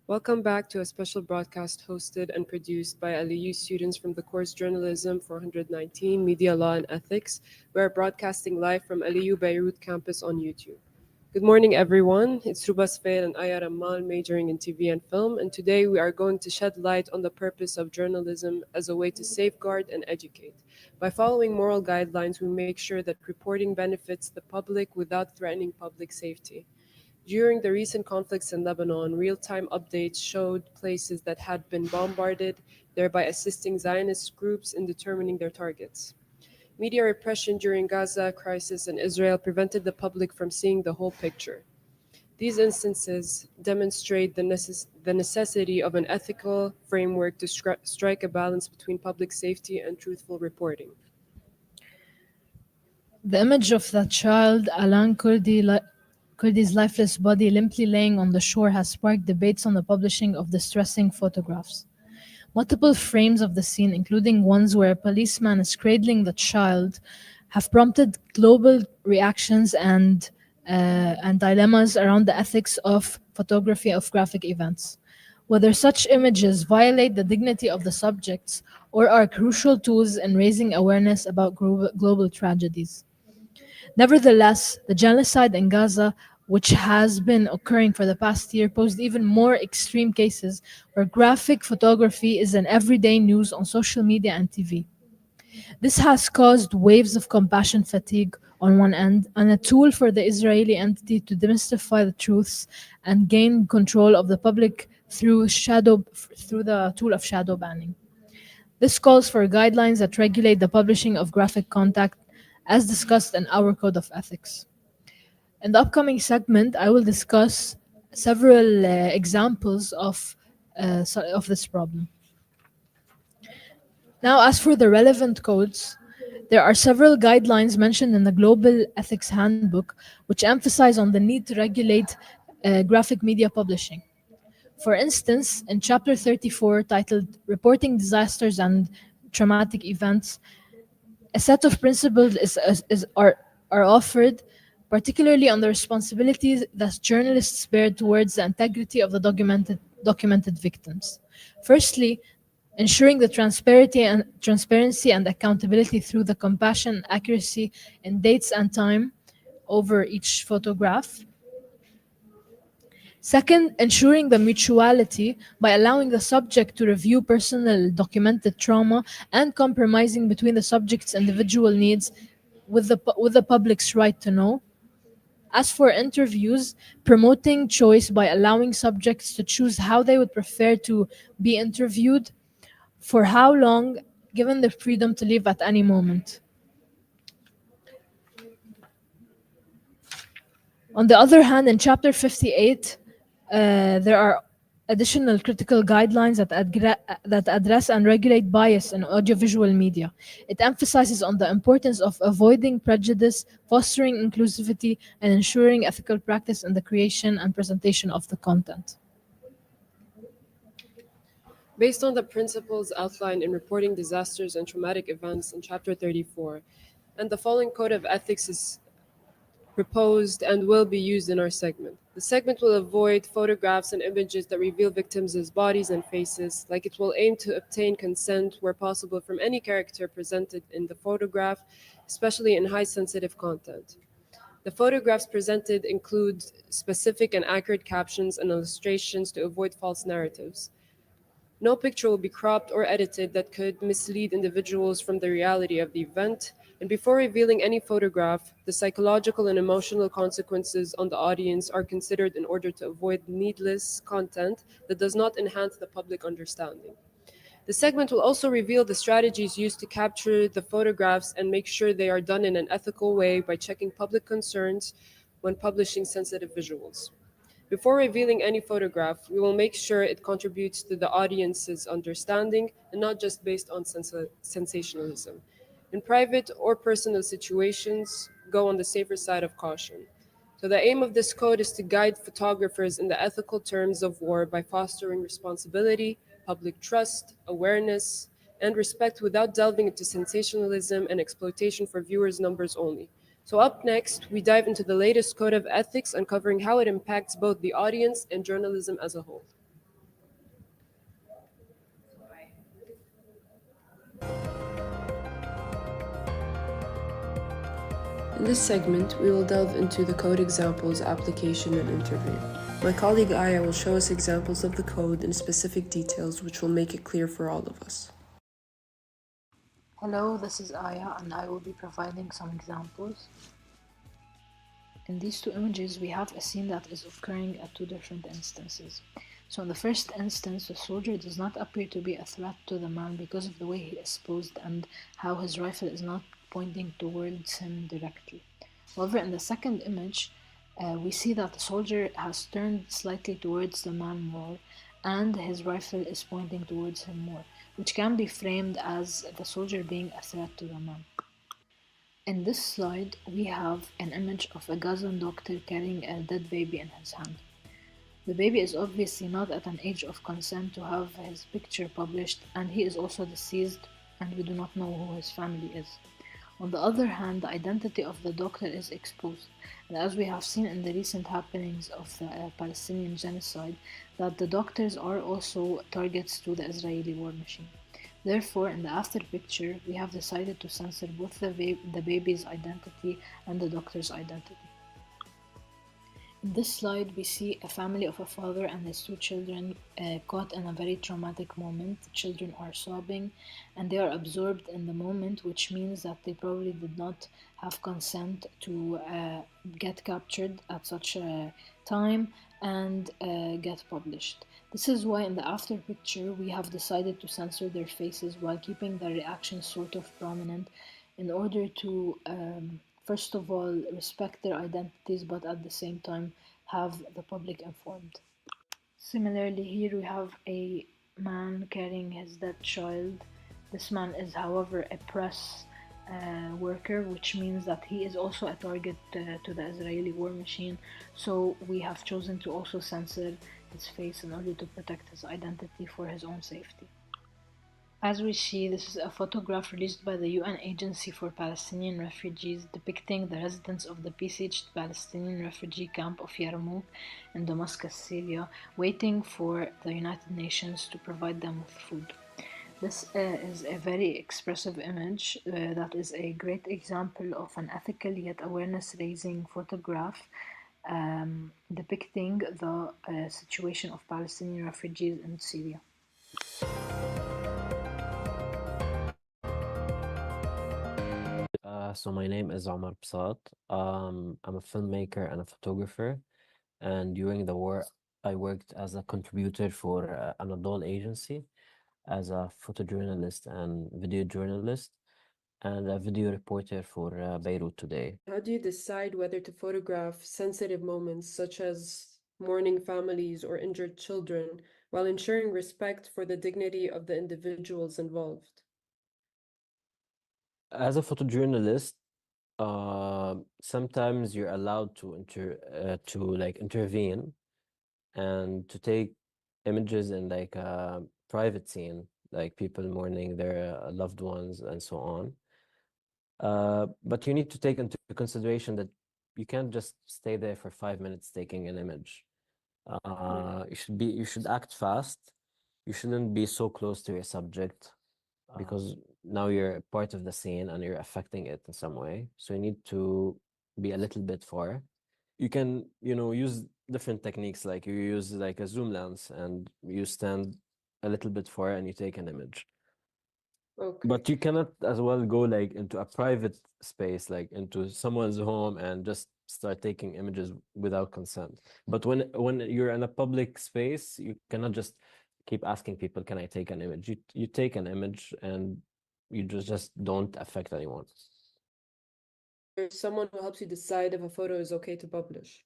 Welcome back to a special broadcast hosted and produced by LEU students from the course Journalism 419, Media Law and Ethics. We are broadcasting live from LEU Beirut campus on YouTube. Good morning, everyone. It's Ruba Sfail and Aya Ramal majoring in TV and film, and today we are going to shed light on the purpose of journalism as a way to safeguard and educate. By following moral guidelines, we make sure that reporting benefits the public without threatening public safety. During the recent conflicts in Lebanon, real-time updates showed places that had been bombarded, thereby assisting Zionist groups in determining their targets. Media repression during Gaza crisis and Israel prevented the public from seeing the whole picture. These instances demonstrate the necessity of an ethical framework to strike a balance between public safety and truthful reporting. The image of that child, Alan Kurdi's lifeless body limply laying on the shore, has sparked debates on the publishing of distressing photographs. Multiple frames of the scene, including ones where a policeman is cradling the child, have prompted global reactions and dilemmas around the ethics of photography of graphic events. Whether such images violate the dignity of the subjects or are crucial tools in raising awareness about global tragedies. Nevertheless, the genocide in Gaza, which has been occurring for the past year, posed even more extreme cases where graphic photography is an everyday news on social media and TV. This has caused waves of compassion fatigue on one end and a tool for the Israeli entity to demystify the truths and gain control of the public through the tool of shadow banning. This calls for guidelines that regulate the publishing of graphic content as discussed in our Code of Ethics. In the upcoming segment, I will discuss several examples of this problem. Now, as for the relevant codes, there are several guidelines mentioned in the Global Ethics Handbook which emphasize on the need to regulate graphic media publishing. For instance, in Chapter 34, titled Reporting Disasters and Traumatic Events, a set of principles are offered, particularly on the responsibilities that journalists bear towards the integrity of the documented victims. Firstly, ensuring the transparency and accountability through the compassion and accuracy in dates and time over each photograph. Second, ensuring the mutuality by allowing the subject to review personal documented trauma and compromising between the subject's individual needs with the public's right to know. As for interviews, promoting choice by allowing subjects to choose how they would prefer to be interviewed, for how long, given the freedom to leave at any moment. On the other hand, in Chapter 58, there are additional critical guidelines that address and regulate bias in audiovisual media. It emphasizes on the importance of avoiding prejudice, fostering inclusivity, and ensuring ethical practice in the creation and presentation of the content. Based on the principles outlined in reporting disasters and traumatic events in Chapter 34, and the following code of ethics is proposed and will be used in our segment. The segment will avoid photographs and images that reveal victims' bodies and faces, like it will aim to obtain consent where possible from any character presented in the photograph, especially in high sensitive content. The photographs presented include specific and accurate captions and illustrations to avoid false narratives. No picture will be cropped or edited that could mislead individuals from the reality of the event. And before revealing any photograph, the psychological and emotional consequences on the audience are considered in order to avoid needless content that does not enhance the public understanding. The segment will also reveal the strategies used to capture the photographs and make sure they are done in an ethical way by checking public concerns when publishing sensitive visuals. Before revealing any photograph, we will make sure it contributes to the audience's understanding and not just based on sensationalism. In private or personal situations, go on the safer side of caution. So the aim of this code is to guide photographers in the ethical terms of war by fostering responsibility, public trust, awareness, and respect without delving into sensationalism and exploitation for viewers' numbers only. So up next, we dive into the latest code of ethics, uncovering how it impacts both the audience and journalism as a whole. In this segment, we will delve into the code examples, application, and interview. My colleague Aya will show us examples of the code and specific details which will make it clear for all of us. Hello, this is Aya and I will be providing some examples. In these two images, we have a scene that is occurring at two different instances. So in the first instance, the soldier does not appear to be a threat to the man because of the way he is posed and how his rifle is not pointing towards him directly. However, in the second image, we see that the soldier has turned slightly towards the man more and his rifle is pointing towards him more, which can be framed as the soldier being a threat to the man. In this slide, we have an image of a Gazan doctor carrying a dead baby in his hand. The baby is obviously not at an age of consent to have his picture published, and he is also deceased, and we do not know who his family is. On the other hand, the identity of the doctor is exposed, and as we have seen in the recent happenings of the Palestinian genocide, that the doctors are also targets to the Israeli war machine. Therefore, in the after picture, we have decided to censor both the baby's identity and the doctor's identity. In this slide, we see a family of a father and his two children caught in a very traumatic moment. The children are sobbing and they are absorbed in the moment, which means that they probably did not have consent to get captured at such a time and get published. This is why in the after picture we have decided to censor their faces while keeping their reactions sort of prominent in order to first of all respect their identities but at the same time have the public informed. Similarly, here we have a man carrying his dead child. This man is, however, a press worker, which means that he is also a target to the Israeli war machine. So we have chosen to also censor his face in order to protect his identity for his own safety. As we see, this is a photograph released by the UN Agency for Palestinian Refugees depicting the residents of the besieged Palestinian refugee camp of Yarmouk in Damascus, Syria, waiting for the United Nations to provide them with food. This is a very expressive image that is a great example of an ethical yet awareness-raising photograph depicting the situation of Palestinian refugees in Syria. So my name is Omar Psat. I'm a filmmaker and a photographer, and during the war, I worked as a contributor for an adult agency as a photojournalist and video journalist, and a video reporter for Beirut Today. How do you decide whether to photograph sensitive moments such as mourning families or injured children while ensuring respect for the dignity of the individuals involved? As a photojournalist, sometimes you're allowed to intervene and to take images in like a private scene, like people mourning their loved ones and so on. But you need to take into consideration that you can't just stay there for 5 minutes taking an image. You should act fast. You shouldn't be so close to your subject because now you're part of the scene and you're affecting it in some way. So you need to be a little bit far. You can, use different techniques, like you use like a zoom lens and you stand a little bit far and you take an image. Okay. But you cannot as well go like into a private space, like into someone's home and just start taking images without consent. But when you're in a public space, you cannot just keep asking people, can I take an image? You take an image and you just don't affect anyone. There's someone who helps you decide if a photo is okay to publish.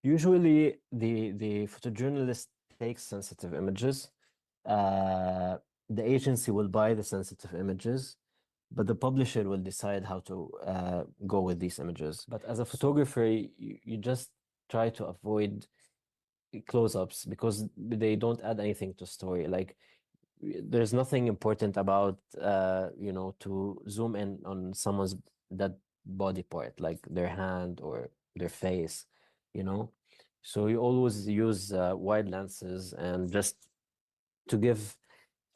Usually the photojournalist takes sensitive images. The agency will buy the sensitive images, but the publisher will decide how to go with these images. But as a photographer, you just try to avoid close-ups because they don't add anything to story. Like there's nothing important about to zoom in on someone's that body part, like their hand or their face, so you always use wide lenses and just to give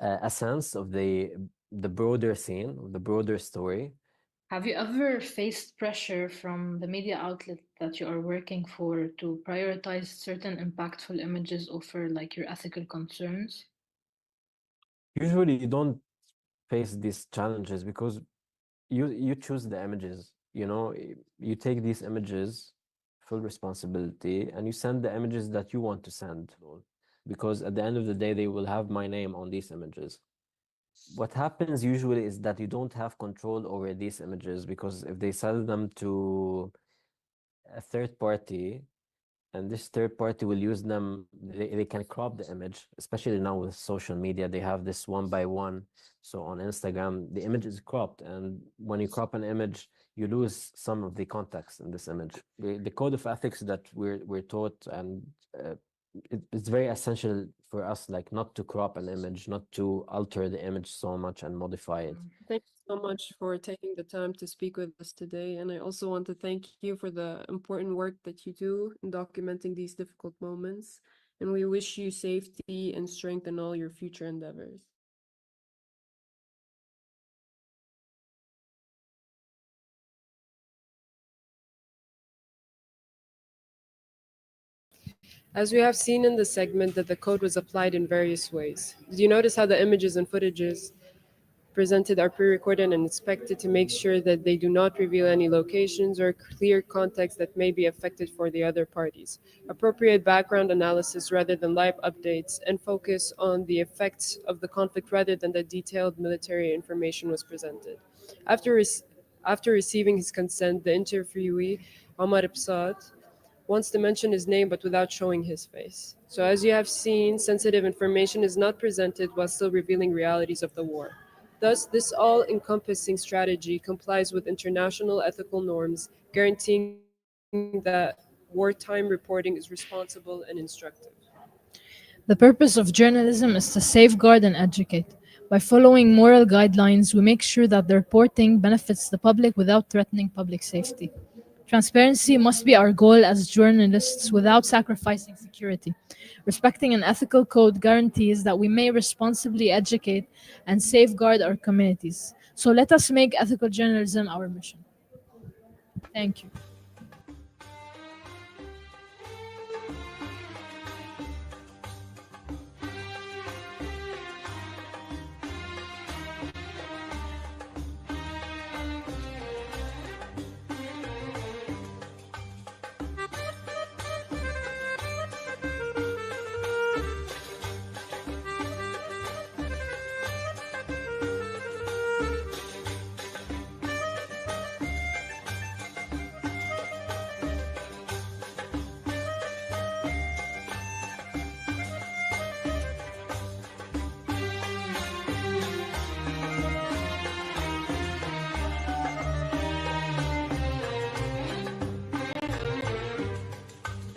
a sense of the broader scene, of the broader story. Have you ever faced pressure from the media outlet that you are working for to prioritize certain impactful images over like your ethical concerns? Usually you don't face these challenges because you choose the images. you know, you take these images, full responsibility, and you send the images that you want to send, because at the end of the day, they will have my name on these images. What happens usually is that you don't have control over these images, because if they sell them to a third party, and this third party will use them, they can crop the image, especially now with social media, they have this 1 by 1. So on Instagram, the image is cropped, and when you crop an image, you lose some of the context in this image. The code of ethics that we're taught, and it's very essential for us, like, not to crop an image, not to alter the image so much and modify it. Thank you so much for taking the time to speak with us today. And I also want to thank you for the important work that you do in documenting these difficult moments. And we wish you safety and strength in all your future endeavors. As we have seen in the segment that the code was applied in various ways. Did you notice how the images and footages presented are pre-recorded and inspected to make sure that they do not reveal any locations or clear context that may be affected for the other parties? Appropriate background analysis rather than live updates, and focus on the effects of the conflict rather than the detailed military information was presented. After receiving his consent, the interviewee, Omar Ibsat, wants to mention his name but without showing his face. So as you have seen, sensitive information is not presented while still revealing realities of the war. Thus, this all-encompassing strategy complies with international ethical norms, guaranteeing that wartime reporting is responsible and instructive. The purpose of journalism is to safeguard and educate. By following moral guidelines, we make sure that the reporting benefits the public without threatening public safety. Transparency must be our goal as journalists without sacrificing security. Respecting an ethical code guarantees that we may responsibly educate and safeguard our communities. So let us make ethical journalism our mission. Thank you.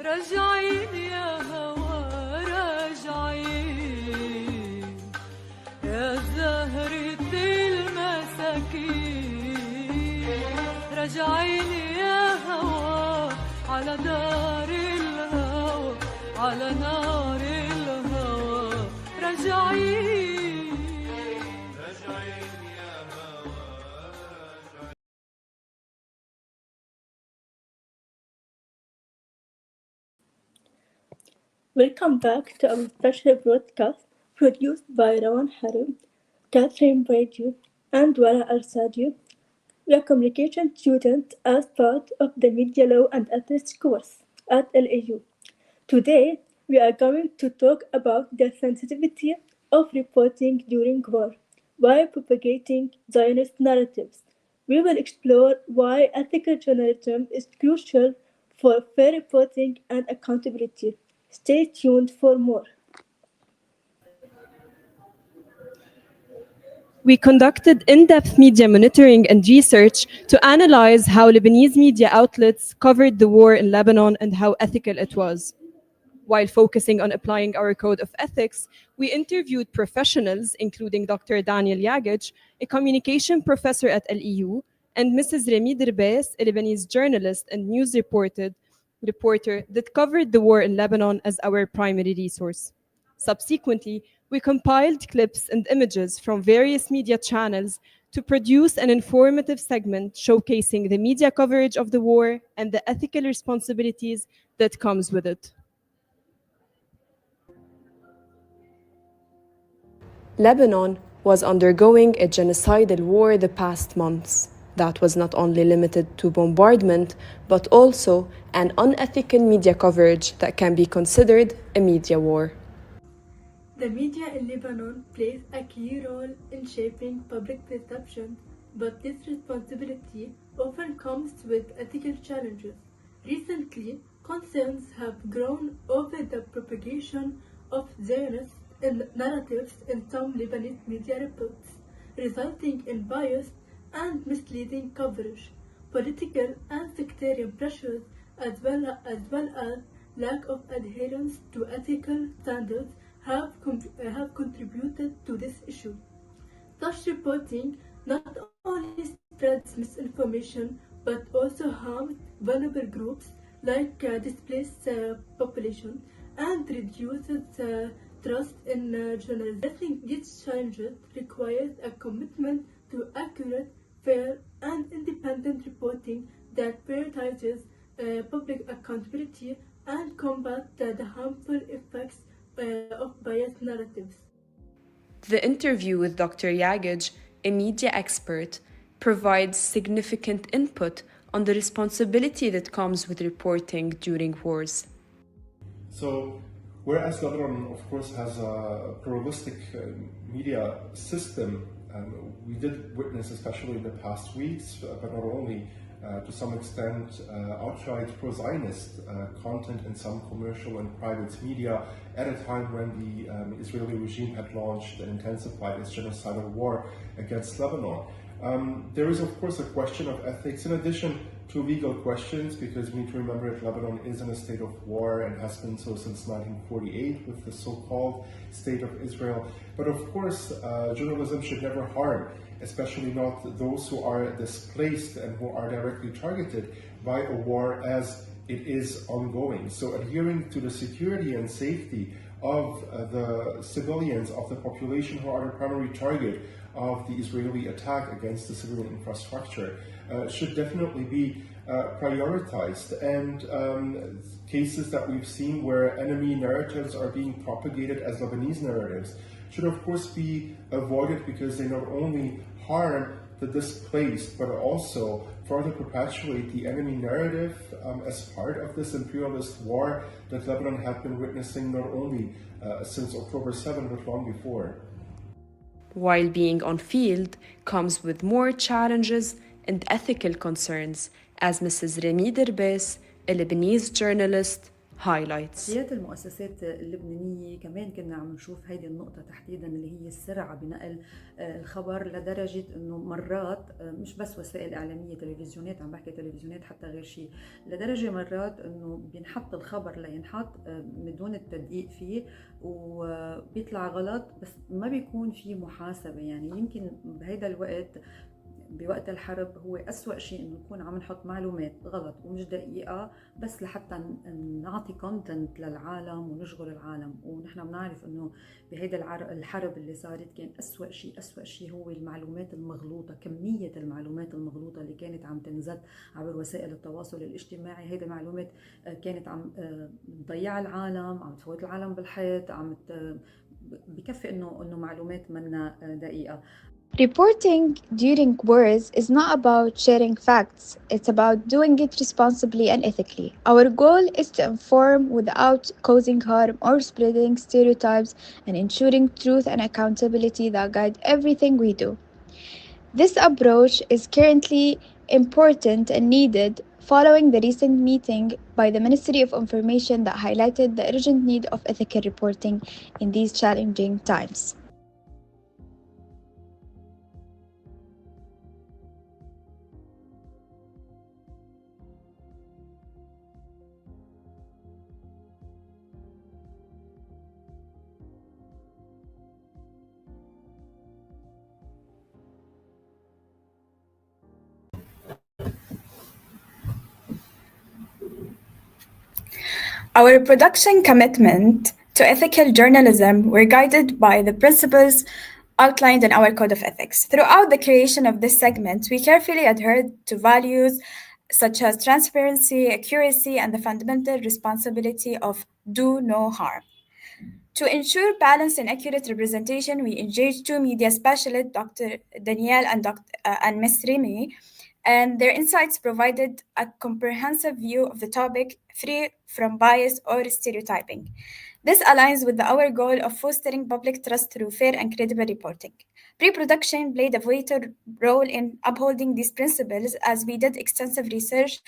راجعين يا هوا راجعين يا زهرة المساكين راجعين يا هوا على دار الهوى على نار الهوى راجعين راجعين يا هوا Welcome back to our special broadcast produced by Rawan Harim, Catherine Brady, and Wara Al Sadio. We are communication students as part of the Media Law and Ethics course at LAU. Today, we are going to talk about the sensitivity of reporting during war while propagating Zionist narratives. We will explore why ethical journalism is crucial for fair reporting and accountability. Stay tuned for more. We conducted in-depth media monitoring and research to analyze how Lebanese media outlets covered the war in Lebanon and how ethical it was. While focusing on applying our code of ethics, we interviewed professionals, including Dr. Daniel Yagic, a communication professor at LEU, and Mrs. Remy Derbes, a Lebanese journalist and news reporter that covered the war in Lebanon as our primary resource. Subsequently, we compiled clips and images from various media channels to produce an informative segment showcasing the media coverage of the war and the ethical responsibilities that comes with it. Lebanon was undergoing a genocidal war the past months. that was not only limited to bombardment, but also an unethical media coverage that can be considered a media war. The media in Lebanon plays a key role in shaping public perception, but this responsibility often comes with ethical challenges. Recently, concerns have grown over the propagation of Zionist narratives in some Lebanese media reports, resulting in biased and misleading coverage. Political and sectarian pressures, as well as lack of adherence to ethical standards, have contributed to this issue. Such reporting not only spreads misinformation but also harms vulnerable groups like displaced population and reduces trust in journalism. Addressing these challenges requires a commitment to accurate, fair, and independent reporting that prioritizes public accountability and combats the harmful effects of biased narratives. The interview with Dr. Yagij, a media expert, provides significant input on the responsibility that comes with reporting during wars. So, whereas Lebanon, of course, has a pluralistic media system, we did witness, especially in the past weeks, but not only, to some extent, outright pro-Zionist content in some commercial and private media at a time when the Israeli regime had launched and intensified its genocidal war against Lebanon. There is, of course, a question of ethics in addition to legal questions, because we need to remember that Lebanon is in a state of war and has been so since 1948 with the so-called State of Israel. But of course, journalism should never harm, especially not those who are displaced and who are directly targeted by a war as it is ongoing. So adhering to the security and safety of the civilians, of the population who are the primary target of the Israeli attack against the civilian infrastructure should definitely be prioritized. And cases that we've seen where enemy narratives are being propagated as Lebanese narratives should of course be avoided, because they not only harm the displaced, but also further perpetuate the enemy narrative as part of this imperialist war that Lebanon had been witnessing not only since October 7, but long before. While being on field comes with more challenges and ethical concerns, as Mrs. Remy Derbes, a Lebanese journalist, highlights. سيادة المؤسسات اللبنانية كمان كنا عم نشوف هيدي النقطة تحديدا اللي هي السرعة بنقل الخبر، لدرجة انه مرات مش بس وسائل اعلامية تلفزيونات، عم بحكي تلفزيونات حتى غير شيء، لدرجة مرات انه بينحط الخبر لينحط من دون التدقيق فيه وبيطلع غلط، بس ما بيكون في محاسبة. يعني يمكن بهيدا الوقت بوقت الحرب هو أسوأ شيء إنه نكون عم نحط معلومات غلط ومش دقيقة بس لحتى نعطي كونتنت للعالم ونشغل العالم. ونحن بنعرف إنه بهيدا الحرب اللي صارت كان أسوأ شيء هو المعلومات المغلوطة، كمية المعلومات المغلوطة اللي كانت عم تنزل عبر وسائل التواصل الاجتماعي. هيدا المعلومات كانت عم تضيع العالم، عم تفوت العالم بالحيط، بكفي إنه معلومات منا دقيقة. Reporting during wars is not about sharing facts, it's about doing it responsibly and ethically. Our goal is to inform without causing harm or spreading stereotypes and ensuring truth and accountability that guide everything we do. This approach is currently important and needed following the recent meeting by the Ministry of Information that highlighted the urgent need of ethical reporting in these challenging times. Our production commitment to ethical journalism were guided by the principles outlined in our Code of Ethics. Throughout the creation of this segment, we carefully adhered to values such as transparency, accuracy, and the fundamental responsibility of do no harm. To ensure balanced and accurate representation, we engaged two media specialists, Dr. Danielle and Ms. Remy, and their insights provided a comprehensive view of the topic, free from bias or stereotyping. This aligns with our goal of fostering public trust through fair and credible reporting. Pre-production played a vital role in upholding these principles as we did extensive research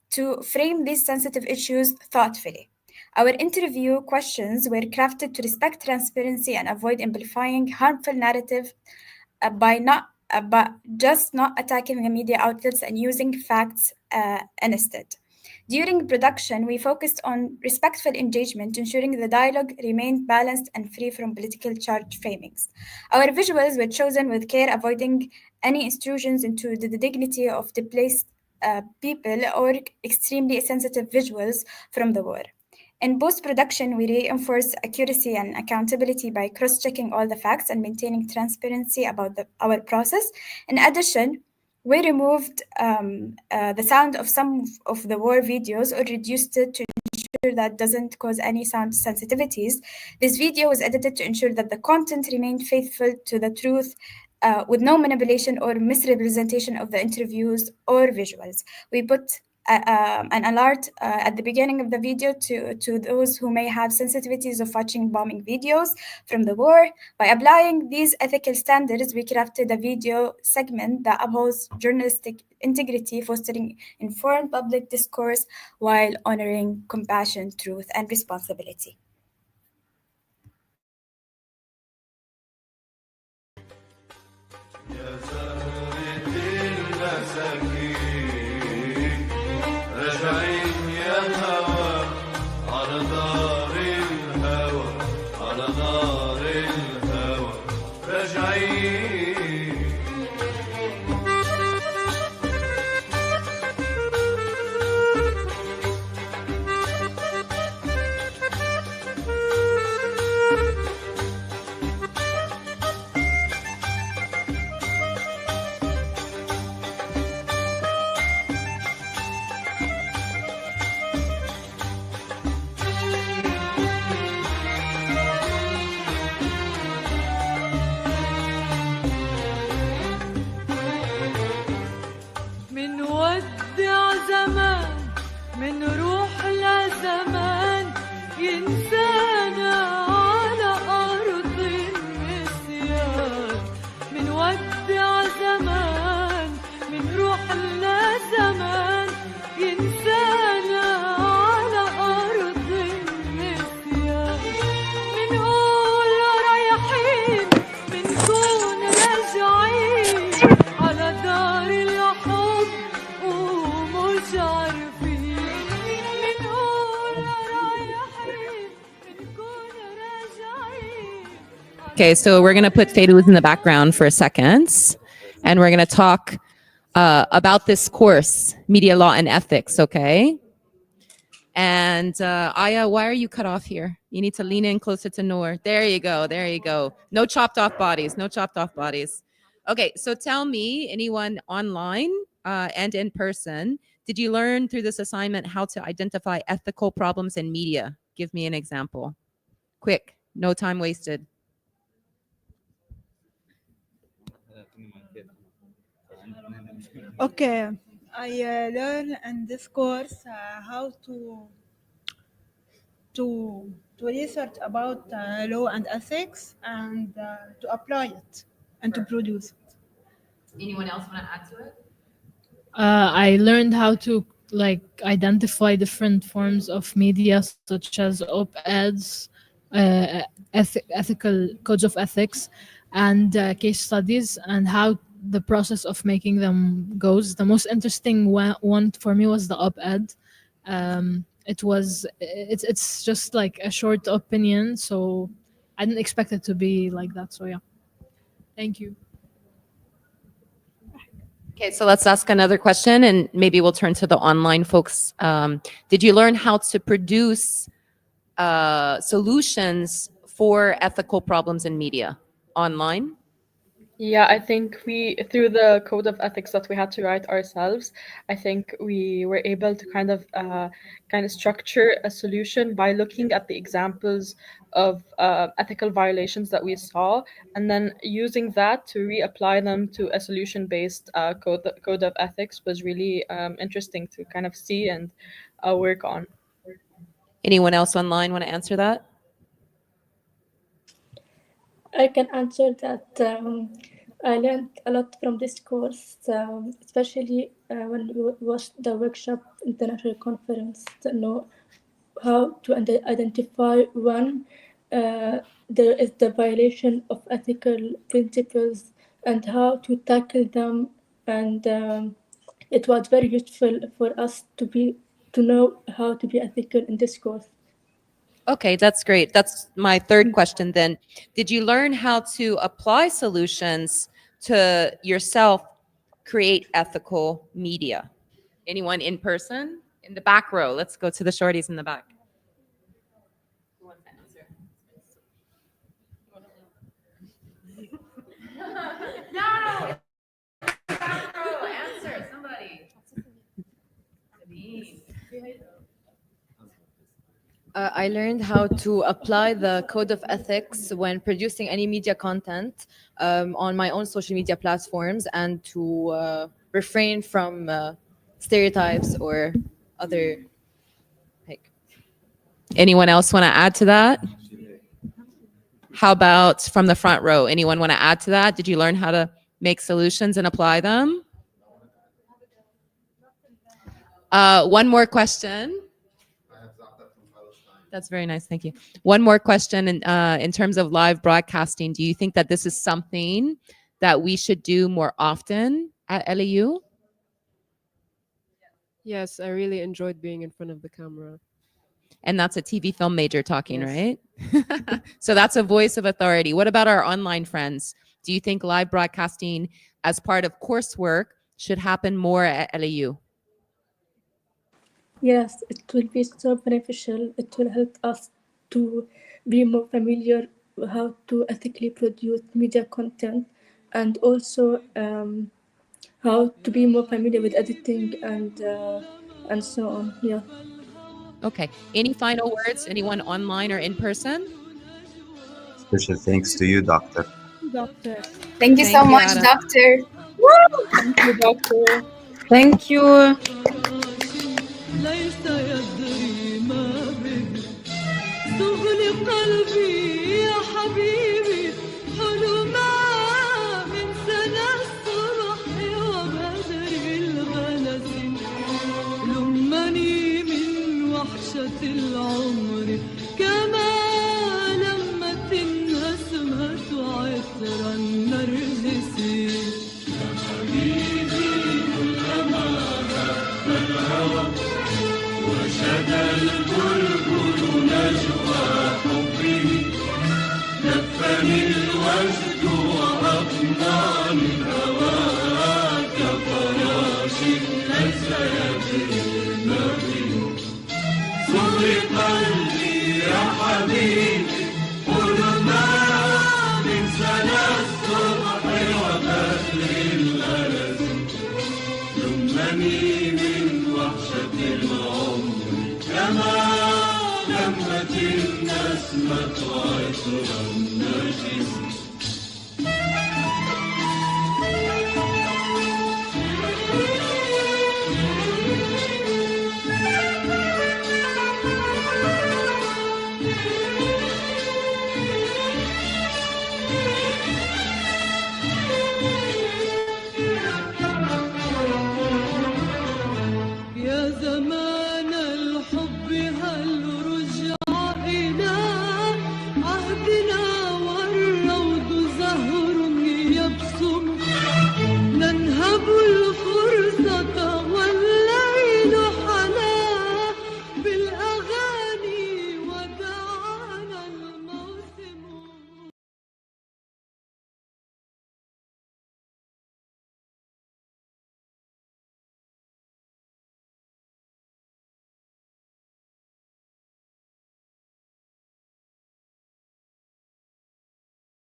to frame these sensitive issues thoughtfully. Our interview questions were crafted to respect transparency and avoid amplifying harmful narrative by just not attacking the media outlets and using facts instead. During production, we focused on respectful engagement, ensuring the dialogue remained balanced and free from political charge framings. Our visuals were chosen with care, avoiding any intrusions into the dignity of displaced people or extremely sensitive visuals from the war. In post-production, we reinforce accuracy and accountability by cross-checking all the facts and maintaining transparency about our process. In addition, we removed the sound of some of the war videos or reduced it to ensure that doesn't cause any sound sensitivities. This video was edited to ensure that the content remained faithful to the truth with no manipulation or misrepresentation of the interviews or visuals. We put an alert at the beginning of the video to those who may have sensitivities of watching bombing videos from the war. By applying these ethical standards, we crafted a video segment that upholds journalistic integrity, fostering informed public discourse while honoring compassion, truth, and responsibility. راجعين يا هوا على نار الهوى على نار الهوى راجعين منودع زمان من روح لزمان ينسانا على أرض النسيان منودع زمان من روح لزمان ينسانا على أرض النسيان منقول رايحين منكون راجعين على دار الحب ومش عارفين منقول رايحين منكون راجعين. Okay, so we're going to put Feiruz in the background for a second, and we're going to talk about this course, Media Law and Ethics, okay? And Aya, why are you cut off here? You need to lean in closer to Noor. There you go, there you go. No chopped off bodies, no chopped off bodies. Okay, so tell me, anyone online and in person, did you learn through this assignment how to identify ethical problems in media? Give me an example. Quick, no time wasted. Okay, I learned in this course how to research about law and ethics and to apply it and to produce it. Anyone else want to add to it? I learned how to identify different forms of media, such as op-eds, ethical codes of ethics, and case studies, and how the process of making them goes. The most interesting one for me was the op-ed. It's just like a short opinion, so I didn't expect it to be like that. So yeah, thank you. Okay, so let's ask another question, and maybe we'll turn to the online folks. Did you learn how to produce solutions for ethical problems in media online? Yeah, I think through the code of ethics that we had to write ourselves, I think we were able to kind of structure a solution by looking at the examples of ethical violations that we saw, and then using that to reapply them to a solution-based code of ethics was really interesting to kind of see and work on. Anyone else online want to answer that? I can answer that. I learned a lot from this course, especially when we watched the workshop international conference to know how to identify when there is the violation of ethical principles and how to tackle them. And it was very useful for us to know how to be ethical in this course. Okay, that's great. That's my third question then. Did you learn how to apply solutions to yourself create ethical media? Anyone in person? In the back row. Let's go to the shorties in the back. No! Back row, answer, somebody. I learned how to apply the code of ethics when producing any media content on my own social media platforms, and to refrain from stereotypes or other. Anyone else want to add to that? How about from the front row? Anyone want to add to that? Did you learn how to make solutions and apply them? One more question. That's very nice. Thank you. One more question in terms of live broadcasting. Do you think that this is something that we should do more often at LAU? Yes, I really enjoyed being in front of the camera. And that's a TV film major talking, Yes. right? So that's a voice of authority. What about our online friends? Do you think live broadcasting as part of coursework should happen more at LAU? Yes, it will be so beneficial. It will help us to be more familiar how to ethically produce media content, and also how to be more familiar with editing and so on. Yeah. Okay. Any final words? Anyone online or in person? Special thanks to you, Doctor. Doctor. Thank you so much, Ada. Doctor. Woo! Thank you, Doctor. Thank you. ليس يدري ما به سغل قلبي يا حبيبي حلما من سنة الصبح وبدر الغلس لمني من وحشة العمر كما لمت النسمة عطر النرجسي يا حبيبي كلما هب الهوى وشدى البلبل نجوى حبه لفني الوجد وأطنعني الهوى كفراش ليس يدري ما به صغر قلبي يا حبيبي حلما من سنة الصبح وبدر الغلس لمني من وحشة العمر كما لمت النسمة عطر النجس